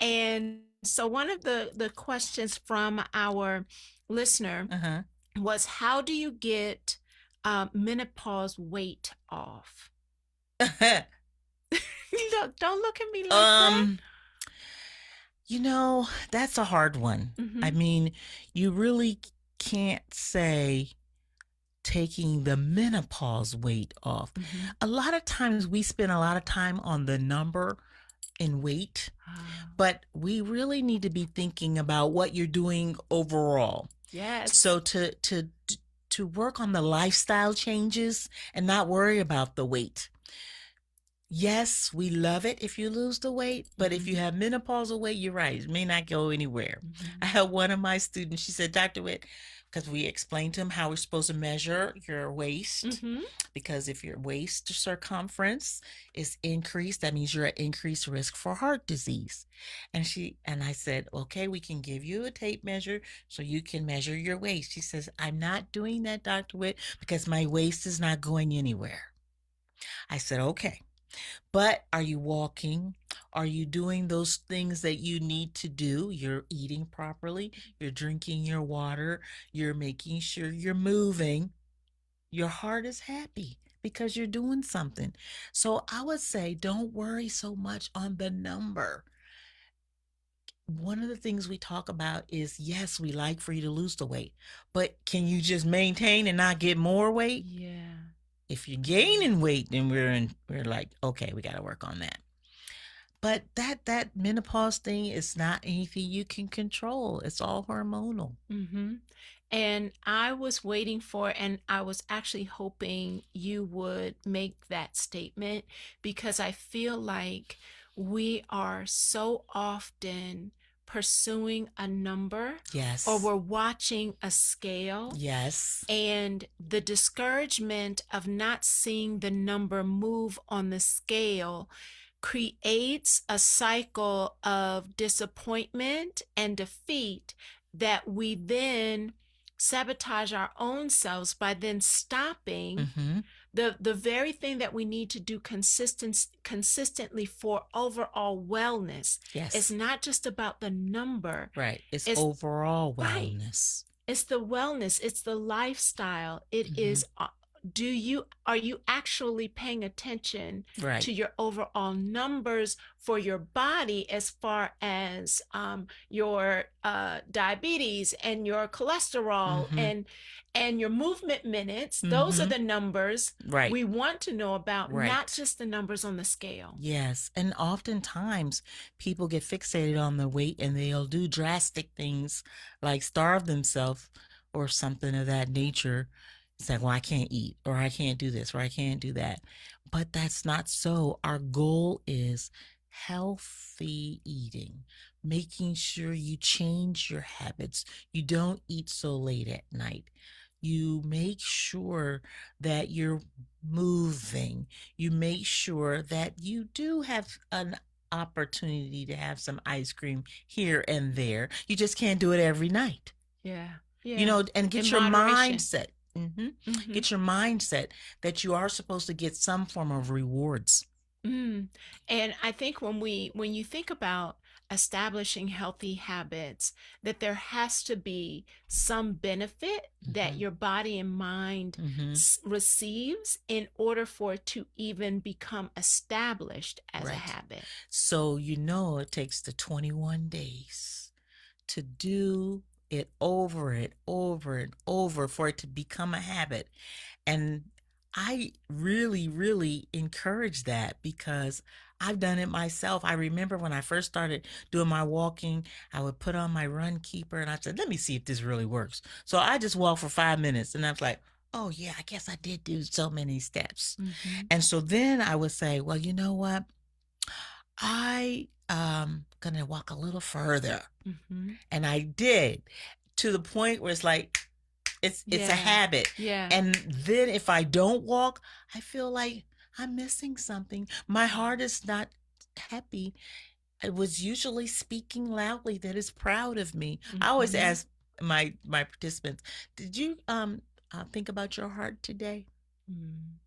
S1: And so one of the questions from our listener
S5: Uh-huh.
S1: was, how do you get menopause weight off? Don't look at me like that.
S5: um, that's a hard one. I
S1: Mm-hmm.
S5: mean, you really can't say taking the menopause weight off.
S1: Mm-hmm.
S5: A lot of times we spend a lot of time on the number in weight,
S1: Ah,
S5: but we really need to be thinking about what you're doing overall.
S1: yes.
S5: So to work on the lifestyle changes and not worry about the weight. Yes, we love it if you lose the weight, but if you have menopausal weight, you're right, it may not go anywhere.
S1: Mm-hmm.
S5: I had one of my students, she said, Dr. Witt, because we explained to him how we're supposed to measure your waist,
S1: Mm-hmm.
S5: because if your waist circumference is increased, that means you're at increased risk for heart disease. And I said, okay, we can give you a tape measure so you can measure your waist. She says, I'm not doing that, Dr. Witt, because my waist is not going anywhere. I said, okay. But are you walking? Are you doing those things that you need to do? You're eating properly. You're drinking your water. You're making sure you're moving. Your heart is happy because you're doing something. So I would say don't worry so much on the number. One of the things we talk about is, yes, we like for you to lose the weight, but can you just maintain and not get more weight?
S1: Yeah.
S5: If you're gaining weight, then we're like, okay, we got to work on that. But that menopause thing is not anything you can control. It's all hormonal.
S1: Mm-hmm. And I was waiting for, and I was actually hoping you would make that statement because I feel like we are so often pursuing a number
S5: Yes.
S1: or we're watching a scale.
S5: Yes.
S1: And the discouragement of not seeing the number move on the scale creates a cycle of disappointment and defeat that we then sabotage our own selves by then stopping
S5: Mm-hmm.
S1: the very thing that we need to do consistently for overall wellness.
S5: Yes.
S1: It's not just about the number.
S5: Right. It's
S1: It's
S5: overall
S1: right.
S5: wellness.
S1: It's the wellness, it's the lifestyle. It is are you actually paying attention
S5: Right.
S1: to your overall numbers for your body as far as your diabetes and your cholesterol and your movement minutes? Those are the numbers
S5: Right.
S1: we want to know about,
S5: Right.
S1: not just the numbers on the scale.
S5: Yes. And oftentimes people get fixated on the weight and they'll do drastic things like starve themselves or something of that nature. It's like, well, I can't eat, or I can't do this, or I can't do that. But that's not so. Our goal is healthy eating, making sure you change your habits. You don't eat so late at night. You make sure that you're moving. You make sure that you do have an opportunity to have some ice cream here and there. You just can't do it every night.
S1: Yeah. Yeah.
S5: And get
S1: In
S5: your
S1: moderation.
S5: mindset. Get your mindset that you are supposed to get some form of rewards.
S1: And I think when you think about establishing healthy habits, that there has to be some benefit that your body and mind receives in order for it to even become established as a
S5: Right.
S1: habit.
S5: So it takes the 21 days to do it over and over for it to become a habit. And I really, really encourage that because I've done it myself. I remember when I first started doing my walking, I would put on my run keeper and I said, let me see if this really works. So I just walked for 5 minutes and I was like, oh yeah, I guess I did do so many steps. And so then I would say, well, you know what? I gonna walk a little further.
S1: Mm-hmm.
S5: And I did, to the point where it's like it's a
S1: Yeah.
S5: habit.
S1: Yeah.
S5: And then if I don't walk, I feel like I'm missing something. My heart is not happy. I was usually speaking loudly that is proud of me. I always
S1: Mhm.
S5: ask my participants, did you think about your heart today?
S1: Mm.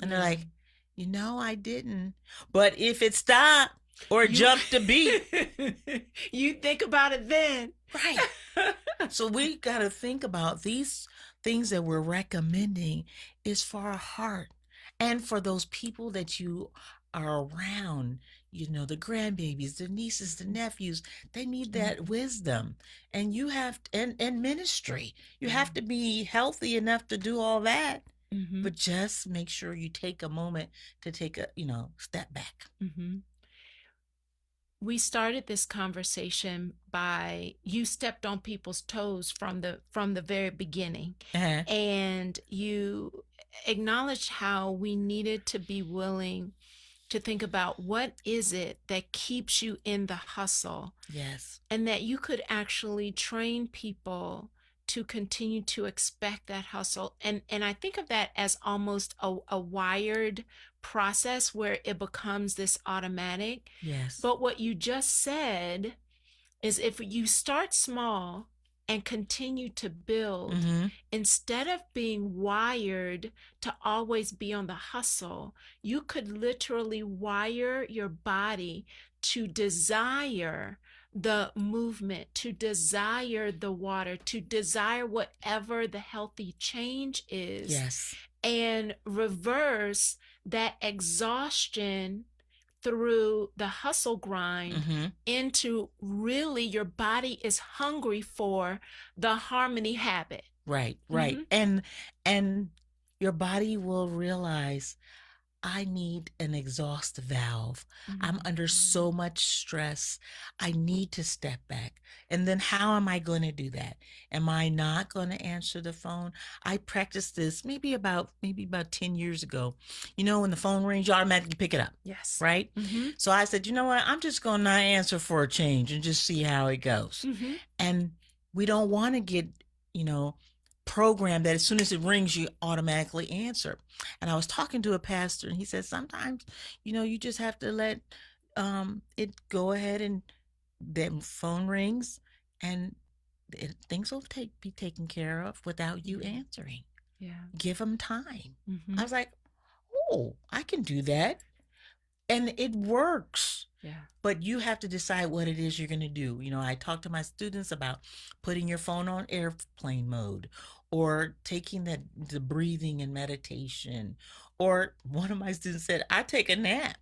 S5: And they're
S1: Yeah.
S5: like, I didn't. But if it stopped or jumped a beat,
S1: You think about it then.
S5: right. So we got to think about these things that we're recommending is for our heart and for those people that you are around, the grandbabies, the nieces, the nephews, they need that wisdom. And you have, and ministry, you have to be healthy enough to do all that.
S1: Mm-hmm.
S5: But just make sure you take a moment to take a, step back.
S1: Mm-hmm. We started this conversation by you stepped on people's toes from the very beginning,
S5: Uh-huh.
S1: and you acknowledged how we needed to be willing to think about what is it that keeps you in the hustle,
S5: Yes.
S1: and that you could actually train people to continue to expect that hustle. And I think of that as almost a wired process where it becomes this automatic.
S5: Yes.
S1: But what you just said is if you start small and continue to build,
S5: Mm-hmm.
S1: instead of being wired to always be on the hustle, you could literally wire your body to desire the movement, to desire the water, to desire whatever the healthy change is.
S5: Yes.
S1: And reverse that exhaustion through the hustle grind
S5: Mm-hmm.
S1: into really your body is hungry for the harmony habit.
S5: Right. And your body will realize I need an exhaust valve. I'm under so much stress. I need to step back. And then how am I going to do that? Am I not going to answer the phone? I practiced this maybe about 10 years ago. When the phone rings, you automatically pick it up.
S1: Yes.
S5: Right?
S1: Mm-hmm.
S5: So I said, you know what? I'm just going to not answer for a change and just see how it goes.
S1: Mm-hmm.
S5: And we don't want to get, programmed that as soon as it rings, you automatically answer. And I was talking to a pastor and he said, sometimes, you just have to let it go ahead and the phone rings and things will be taken care of without you answering.
S1: Yeah.
S5: Give them time.
S1: Mm-hmm.
S5: I was like, oh, I can do that. And it works.
S1: Yeah.
S5: But you have to decide what it is you're going to do. I talk to my students about putting your phone on airplane mode or taking the breathing and meditation. Or one of my students said, I take a nap.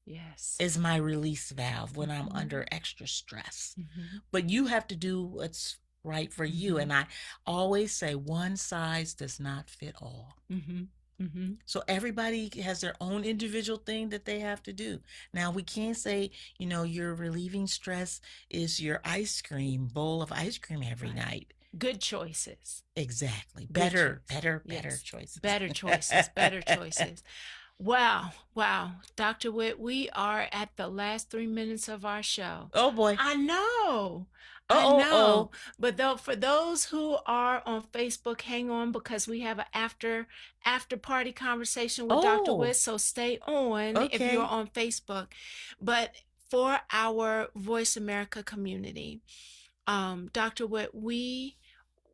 S1: Yes.
S5: Is my release valve when I'm under extra stress.
S1: Mm-hmm.
S5: But you have to do what's right for you. And I always say one size does not fit all.
S1: Mm-hmm. Mm-hmm.
S5: So everybody has their own individual thing that they have to do. Now we can't say, your relieving stress is your bowl of ice cream every night.
S1: Good choices.
S5: Exactly.
S1: Good
S5: Better
S1: yes.
S5: choices.
S1: Better choices. Better choices. Wow. Dr. Witt, we are at the last 3 minutes of our show.
S5: Oh boy.
S1: I know.
S5: Oh.
S1: But for those who are on Facebook, hang on because we have an after party conversation with Dr. Witt. So stay on if you're on Facebook. But for our Voice America community, Dr. Witt, we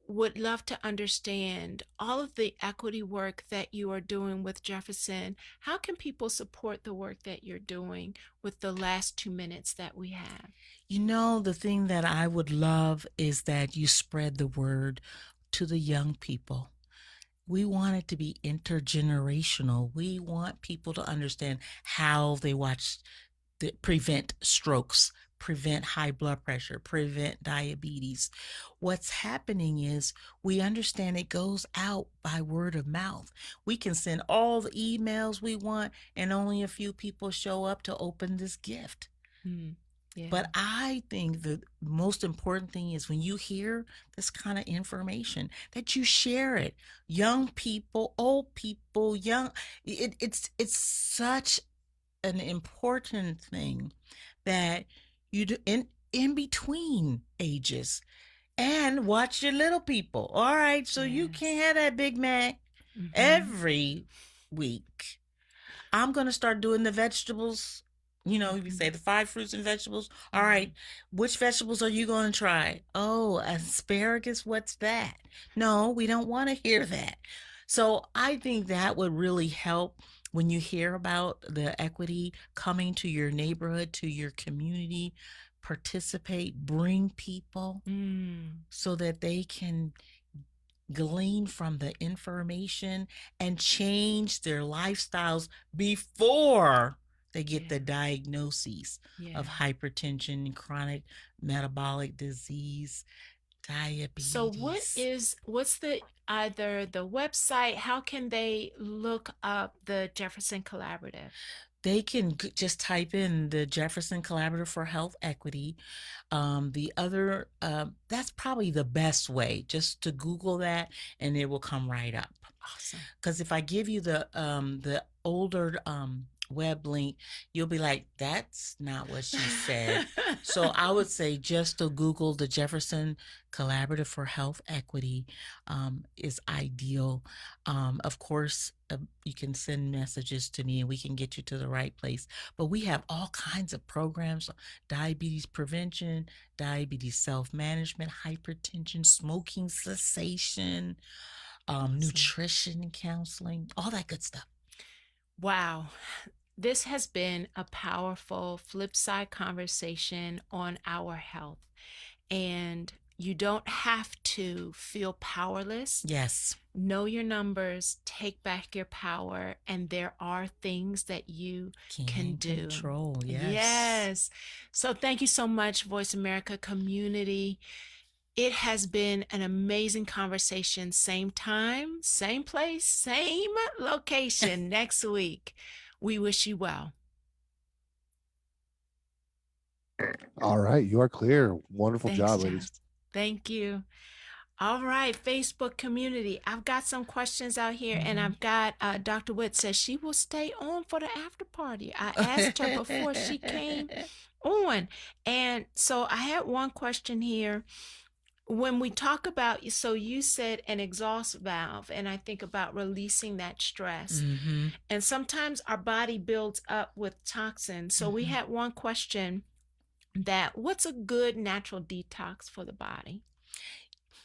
S1: would love to understand all of the equity work that you are doing with Jefferson. How can people support the work that you're doing with the last 2 minutes that we have?
S5: The thing that I would love is that you spread the word to the young people. We want it to be intergenerational. We want people to understand how they prevent strokes, prevent high blood pressure, prevent diabetes. What's happening is we understand it goes out by word of mouth. We can send all the emails we want and only a few people show up to open this gift. Yeah. But I think the most important thing is when you hear this kind of information that you share it. Young people, old people, it's such an important thing that you do in between ages, and watch your little people. All right, so you can't
S1: Yes.
S5: have that Big Mac every week. I'm going to start doing the vegetables. You know, you say the 5 fruits and vegetables. All right, which vegetables are you going to try? Oh, asparagus, what's that? No, we don't want to hear that. So I think that would really help when you hear about the equity coming to your neighborhood, to your community. Participate, bring people so that they can glean from the information and change their lifestyles before they get the diagnoses of hypertension, chronic metabolic disease, diabetes.
S1: So what's the either the website? How can they look up the Jefferson Collaborative?
S5: They can just type in the Jefferson Collaborative for Health Equity. The other, that's probably the best way, just to Google that and it will come right up.
S1: Awesome.
S5: Because if I give you the older web link, you'll be like, that's not what she said. So I would say just to Google the Jefferson Collaborative for Health Equity is ideal. Of course, you can send messages to me and we can get you to the right place. But we have all kinds of programs: diabetes prevention, diabetes self-management, hypertension, smoking cessation, nutrition counseling, all that good stuff.
S1: Wow. This has been a powerful flip side conversation on our health. And you don't have to feel powerless.
S5: Yes.
S1: Know your numbers, take back your power, and there are things that you can do.
S5: Control, yes.
S1: Yes. So thank you so much, Voice America community. It has been an amazing conversation. Same time, same place, same location next week. We wish you well.
S3: All right, you are clear. Wonderful
S1: Thanks,
S3: job,
S1: John.
S3: ladies.
S1: Thank you. All right, Facebook community. I've got some questions out here, and I've got Dr. Witt says she will stay on for the after party. I asked her before she came on. And so I had one question here. When we talk about, so you said an exhaust valve, and I think about releasing that stress. And sometimes our body builds up with toxins. So we had one question that what's a good natural detox for the body?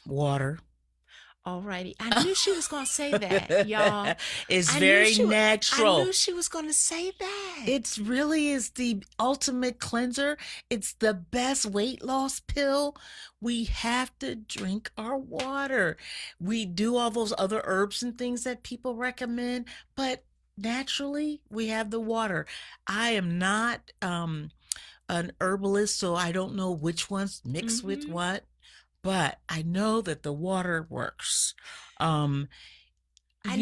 S5: Water.
S1: All righty. I knew she was going to say that, y'all.
S5: It's very natural.
S1: I knew she was going to say that.
S5: It really is the ultimate cleanser. It's the best weight loss pill. We have to drink our water. We do all those other herbs and things that people recommend, but naturally we have the water. I am not an herbalist, so I don't know which ones mix with what. But I know that the water works. You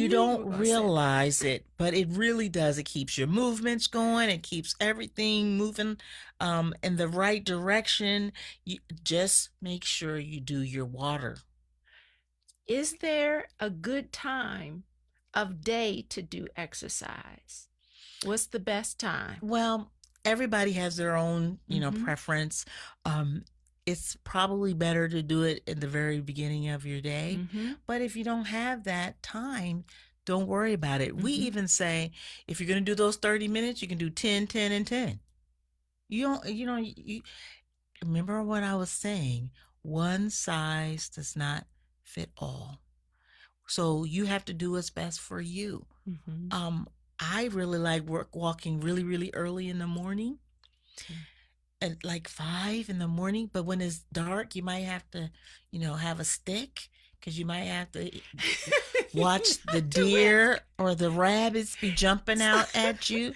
S5: don't realize it, but it really does. It keeps your movements going. It keeps everything moving in the right direction. You just make sure you do your water.
S1: Is there a good time of day to do exercise? What's the best time?
S5: Well, everybody has their own, preference. It's probably better to do it in the very beginning of your day. But if you don't have that time, don't worry about it. We even say, if you're going to do those 30 minutes, you can do 10, 10, and 10. You remember what I was saying? One size does not fit all. So you have to do what's best for you. I really like walking really, really early in the morning. At like 5 in the morning, but when it's dark, you might have to, have a stick because you might have to watch the deer or the rabbits be jumping out at you.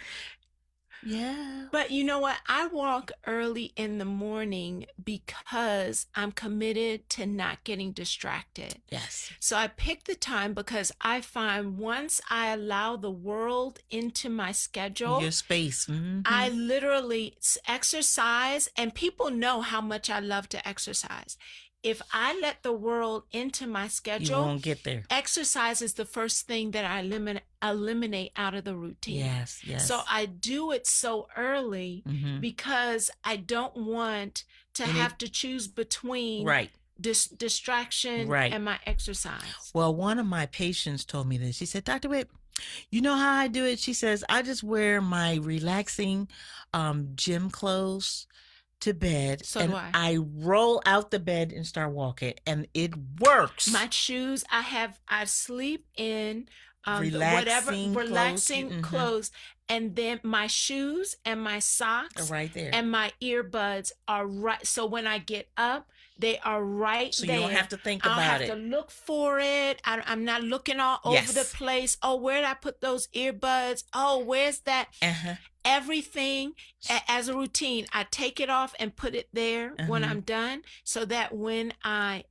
S5: Yeah.
S1: But you know what? I walk early in the morning because I'm committed to not getting distracted.
S5: Yes.
S1: So I pick the time because I find once I allow the world into my schedule,
S5: your space,
S1: I literally exercise, and people know how much I love to exercise. if I let the world into my
S5: You
S1: schedule,
S5: won't get there.
S1: exercise is the first thing that I eliminate out of the routine.
S5: Yes, yes.
S1: So I do it so early
S5: Mhm.
S1: because I don't want to have to choose between
S5: Right.
S1: distraction
S5: Right.
S1: and my exercise.
S5: Well, one of my patients told me this. She said, Dr. Witt, you know how I do it? She says, I just wear my relaxing gym clothes to bed,
S1: So
S5: and
S1: do I.
S5: I roll out the bed and start walking, and it works.
S1: My shoes, I sleep in whatever
S5: Relaxing clothes.
S1: relaxing
S5: Mhm.
S1: clothes, and then my shoes and my
S5: Are
S1: socks
S5: right there.
S1: and my earbuds are right. So when I get up, they are right
S5: So
S1: there.
S5: you don't have to think
S1: I don't
S5: about
S1: have
S5: it.
S1: to look for it. I'm not looking all over the
S5: Yes.
S1: place. Oh, where did I put those earbuds? Oh, where's that?
S5: Uh-huh.
S1: Everything as a routine. I take it off and put it there when I'm done, so that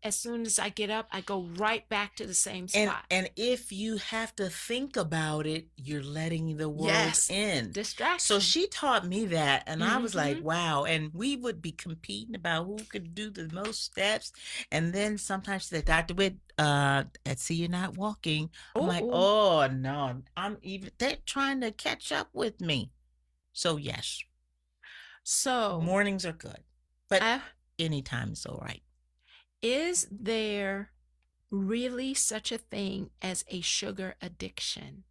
S1: as soon as I get up, I go right back to the same spot.
S5: And if you have to think about it, you're letting the world
S1: Yes.
S5: in.
S1: Distraction.
S5: So she taught me that, and I was like,
S1: Mhm.
S5: wow. And we would be competing about who could do the most steps. And then sometimes she said, Dr. Witt, I see you're not walking. I'm like,
S1: Ooh.
S5: oh no, they're trying to catch up with me. So yes,
S1: So
S5: mornings are good, but anytime is all right.
S1: is there really such a thing as a sugar addiction?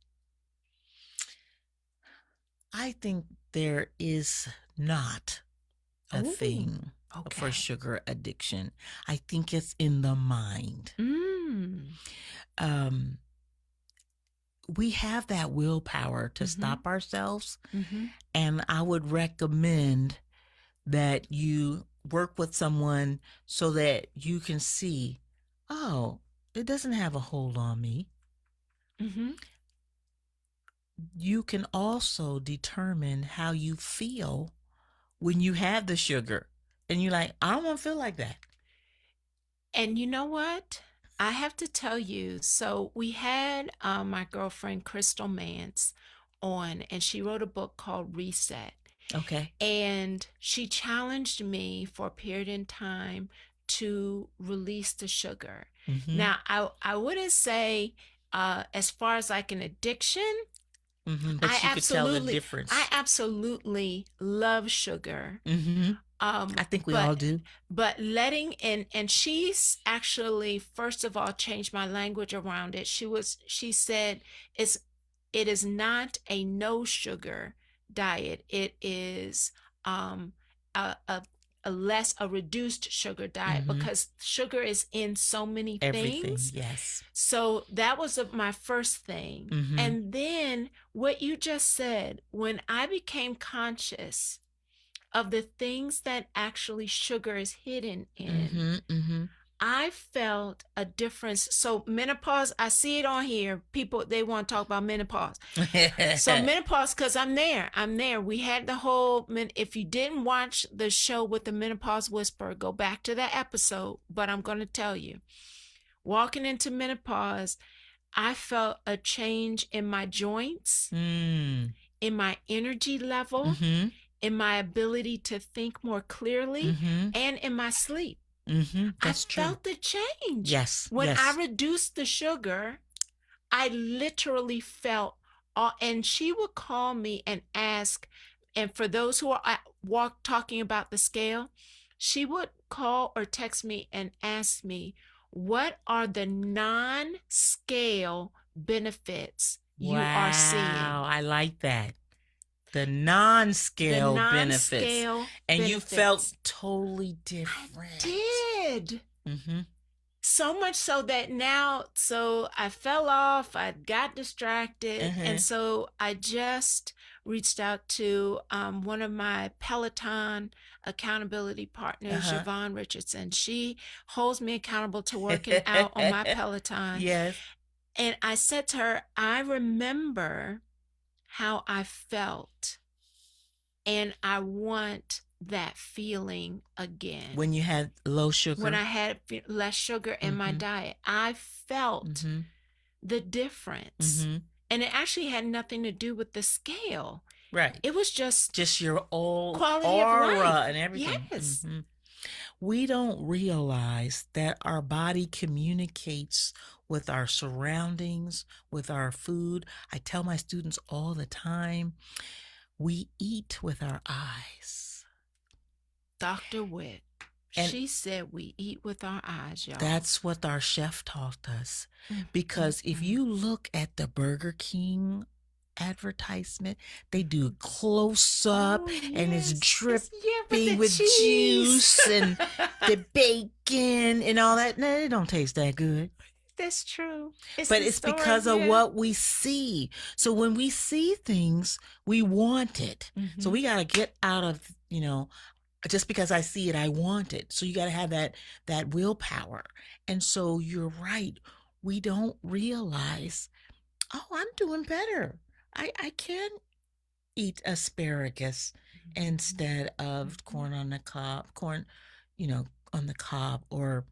S5: I think there is not a
S1: Ooh,
S5: thing for
S1: okay.
S5: sugar addiction. I think it's in the mind. We have that willpower to stop ourselves. And I would recommend that you work with someone so that you can see, oh, it doesn't have a hold on me. You can also determine how you feel when you have the sugar. And you're like, I don't want to feel like that.
S1: And you know what? I have to tell you, so we had my girlfriend Crystal Mance on, and she wrote a book called Reset.
S5: Okay.
S1: And she challenged me for a period in time to release the sugar. Now, I wouldn't say as far as like an addiction,
S5: but you could tell the difference.
S1: I absolutely love sugar.
S5: I think we all do.
S1: But letting and she's actually first of all changed my language around it. She said it is not a no sugar diet. It is a reduced sugar diet because sugar is in so many
S5: Everything,
S1: things.
S5: yes.
S1: So that was my first thing. And then what you just said, when I became conscious of the things that actually sugar is hidden in, I felt a difference. So menopause, I see it on here. People, they want to talk about menopause. So menopause, because I'm there. We had the whole, if you didn't watch the show with the Menopause Whisperer, go back to that episode. But I'm going to tell you, walking into menopause, I felt a change in my joints, in my energy level, in my ability to think more clearly, and in my sleep.
S5: That's true.
S1: I felt the change.
S5: Yes.
S1: When I reduced the sugar, I literally felt, and she would call me and ask, and for those who are talking about the scale, she would call or text me and ask me, what are the non-scale benefits you are seeing?
S5: Wow, I like that. The non-scale benefits. And you felt totally different.
S1: I did. So much so that now, so I fell off, I got distracted, and so I just reached out to one of my Peloton accountability partners, Siobhan Richardson. She holds me accountable to working out on my Peloton.
S5: Yes.
S1: And I said to her, I remember how I felt, and I want that feeling again.
S5: When you had low sugar?
S1: When I had less sugar in my diet, I felt the difference. And it actually had nothing to do with the scale.
S5: Right.
S1: It was just
S5: your old
S1: quality
S5: aura
S1: of life
S5: and everything.
S1: Yes.
S5: We don't realize that our body communicates with our surroundings, with our food. I tell my students all the time, we eat with our eyes.
S1: Dr. Witt,
S5: And
S1: she said we eat with our eyes, y'all.
S5: that's what our chef taught us.
S1: Mm,
S5: Because if
S1: mm.
S5: you look at the Burger King advertisement, they do close up
S1: Oh,
S5: and it's
S1: yes.
S5: dripping
S1: the
S5: with
S1: cheese.
S5: juice and the bacon and all that. No, it don't taste that good.
S1: That's true.
S5: But it's because of what we see. So when we see things, we want it.
S1: Mm-hmm.
S5: So we got to get out of, just because I see it, I want it. So you got to have that willpower. And so you're right. We don't realize, oh, I'm doing better. I can eat asparagus instead of corn on the cob, on the cob, or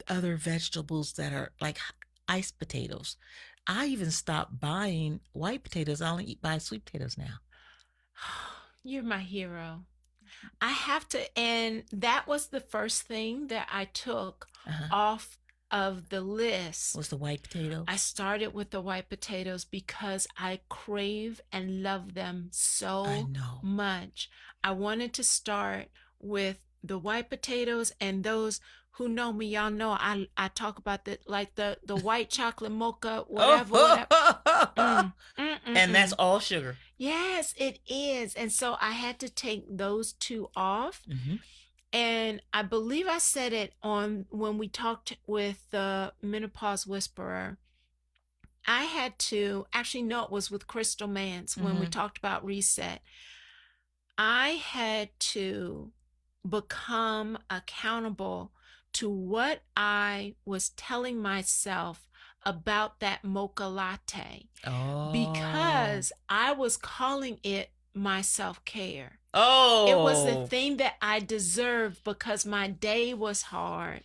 S5: other vegetables that are like iced potatoes. I even stopped buying white potatoes. I only buy sweet potatoes now.
S1: You're my hero. I have to, and that was the first thing that I took off of the list.
S5: Was the white potatoes?
S1: I started with the white potatoes because I crave and love them so much. I wanted to start with the white potatoes, and those who know me, y'all know I talk about the white chocolate mocha, whatever.
S5: And that's all sugar.
S1: Yes, it is. And so I had to take those two off.
S5: Mm-hmm.
S1: And I believe I said it on when we talked with the Menopause Whisperer. I had to, actually, no, it was with Crystal Mance when we talked about reset. I had to become accountable to what I was telling myself about that mocha latte.
S5: Oh.
S1: Because I was calling it my self-care.
S5: Oh.
S1: It was the thing that I deserved because my day was hard.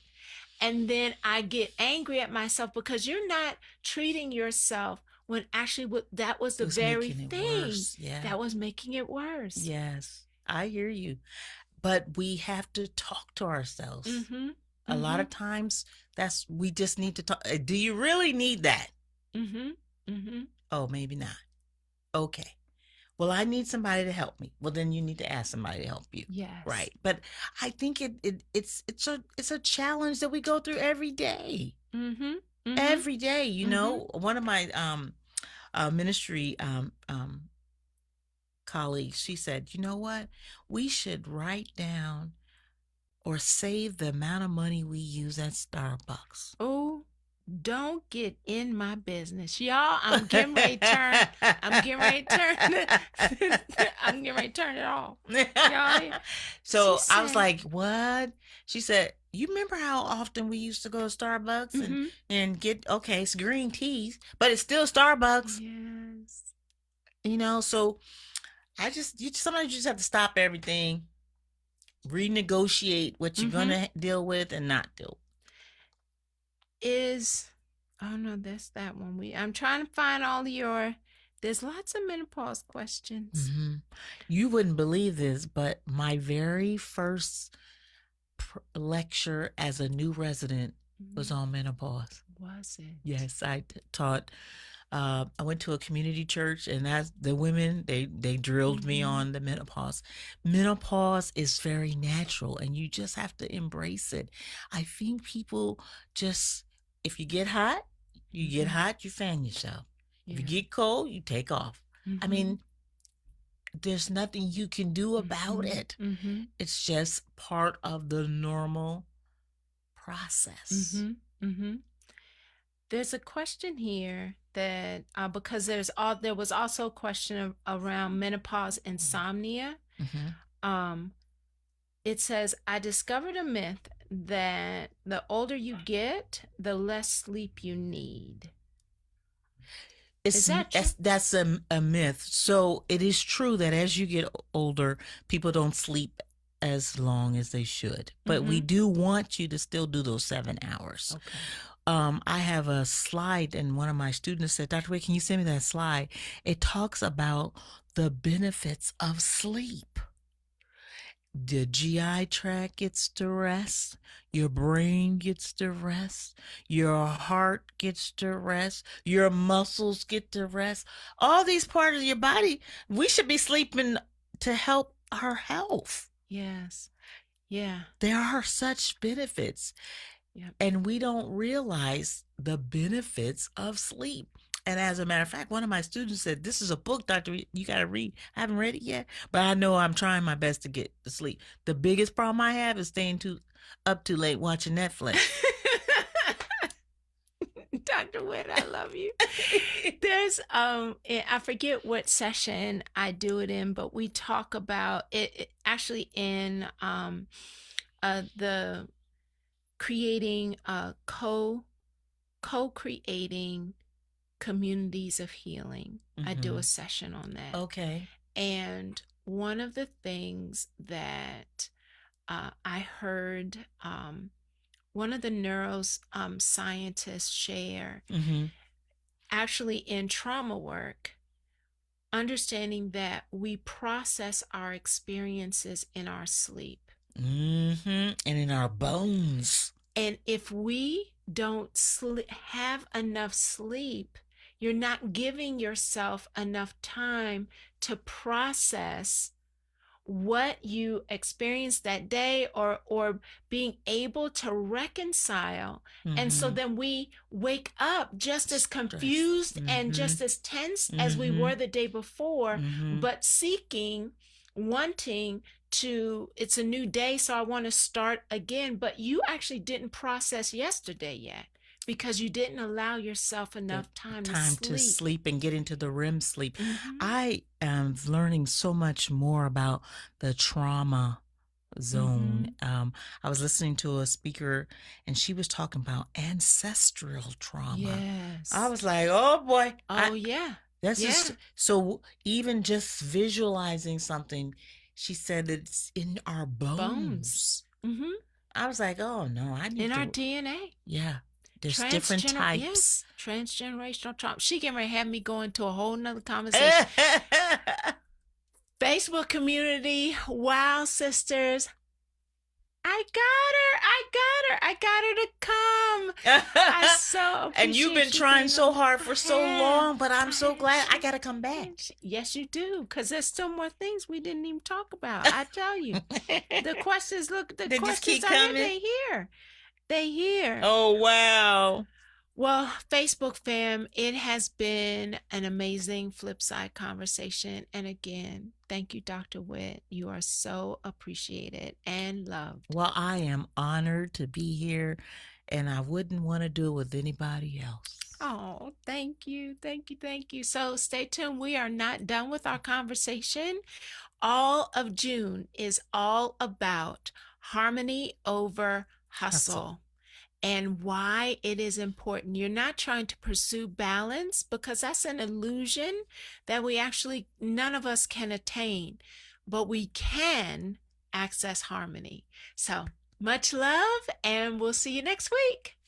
S1: And then I get angry at myself because you're not treating yourself when actually that was the very thing that was making it worse.
S5: Yes, I hear you. But we have to talk to ourselves.
S1: Mm-hmm.
S5: A lot of times we just need to talk. Do you really need that?
S1: Mm-hmm. Mm-hmm.
S5: Oh, maybe not. Okay. Well, I need somebody to help me. Well, then you need to ask somebody to help you.
S1: Yes.
S5: Right. But I think it's a challenge that we go through every day.
S1: Mm-hmm. Mm-hmm.
S5: Every day, one of my ministry colleagues, she said, you know what? We should write down or save the amount of money we use at Starbucks.
S1: Oh, don't get in my business, y'all. I'm getting ready to turn. I'm getting ready to turn it off. Y'all.
S5: So I was like, "What?" She said, "You remember how often we used to go to Starbucks and get it's green teas, but it's still Starbucks."
S1: Yes.
S5: So sometimes you just have to stop everything, renegotiate what you're gonna deal with and not deal.
S1: Oh no, that's that one. I'm trying to find all your. There's lots of menopause questions.
S5: Mm-hmm. You wouldn't believe this, but my very first lecture as a new resident was on menopause.
S1: Was it?
S5: Yes, I taught. I went to a community church, and the women they drilled me on the menopause. Menopause is very natural, and you just have to embrace it. I think people just, if you get hot, you fan yourself. If you get cold, you take off. I mean, there's nothing you can do about it. It's just part of the normal process.
S1: There's a question here that because there was also a question around menopause insomnia. It says, I discovered a myth that the older you get, the less sleep you need. Is that true?
S5: That's a myth. So it is true that as you get older, people don't sleep as long as they should. But we do want you to still do those 7 hours.
S1: Okay.
S5: I have a slide, and one of my students said, Dr. Witt, can you send me that slide? It talks about the benefits of sleep. the GI tract gets to rest, your brain gets to rest, your heart gets to rest, your muscles get to rest. All these parts of your body, we should be sleeping to help our health.
S1: Yes. Yeah.
S5: There are such benefits.
S1: Yep.
S5: And we don't realize the benefits of sleep. And as a matter of fact, one of my students said, "This is a book, Doctor, you got to read." I haven't read it yet, but I know I'm trying my best to get to sleep. The biggest problem I have is staying up too late watching Netflix.
S1: Dr. Witt, I love you. There's I forget what session I do it in, but we talk about it actually in the creating co-creating communities of healing. I do a session on that.
S5: Okay.
S1: And one of the things that I heard one of the neuroscientists share, actually in trauma work, understanding that we process our experiences in our sleep.
S5: And in our bones.
S1: And if we don't have enough sleep, you're not giving yourself enough time to process what you experienced that day, or being able to reconcile. And so then we wake up just as confused and just as tense as we were the day before, but wanting to, it's a new day, so I want to start again. But you actually didn't process yesterday yet, because you didn't allow yourself enough time
S5: to sleep and get into the REM sleep. I am learning so much more about the trauma zone. I was listening to a speaker, and she was talking about ancestral trauma.
S1: Yes.
S5: I was like, oh boy.
S1: Yeah.
S5: That's just, so even just visualizing something, she said it's in our bones. I was like, oh no, I need
S1: in our DNA.
S5: Yeah. There's different types.
S1: Yes, transgenerational trauma. She can have me go into a whole nother conversation. Facebook community, wow, sisters. I got her to come. I so appreciate
S5: and you've been trying so hard for so long, but I'm so glad I got to come back.
S1: Yes, you do, because there's still more things we didn't even talk about. I tell you. The questions, look, the questions
S5: keep
S1: are
S5: coming.
S1: They here.
S5: Oh, wow.
S1: Well, Facebook fam, it has been an amazing Flipside conversation. And again, thank you, Dr. Witt. You are so appreciated and loved.
S5: Well, I am honored to be here, and I wouldn't want to do it with anybody else.
S1: Oh, thank you. Thank you. Thank you. So stay tuned. We are not done with our conversation. All of June is all about harmony over hustle. And why it is important. You're not trying to pursue balance, because that's an illusion that none of us can attain, but we can access harmony. So much love, and we'll see you next week.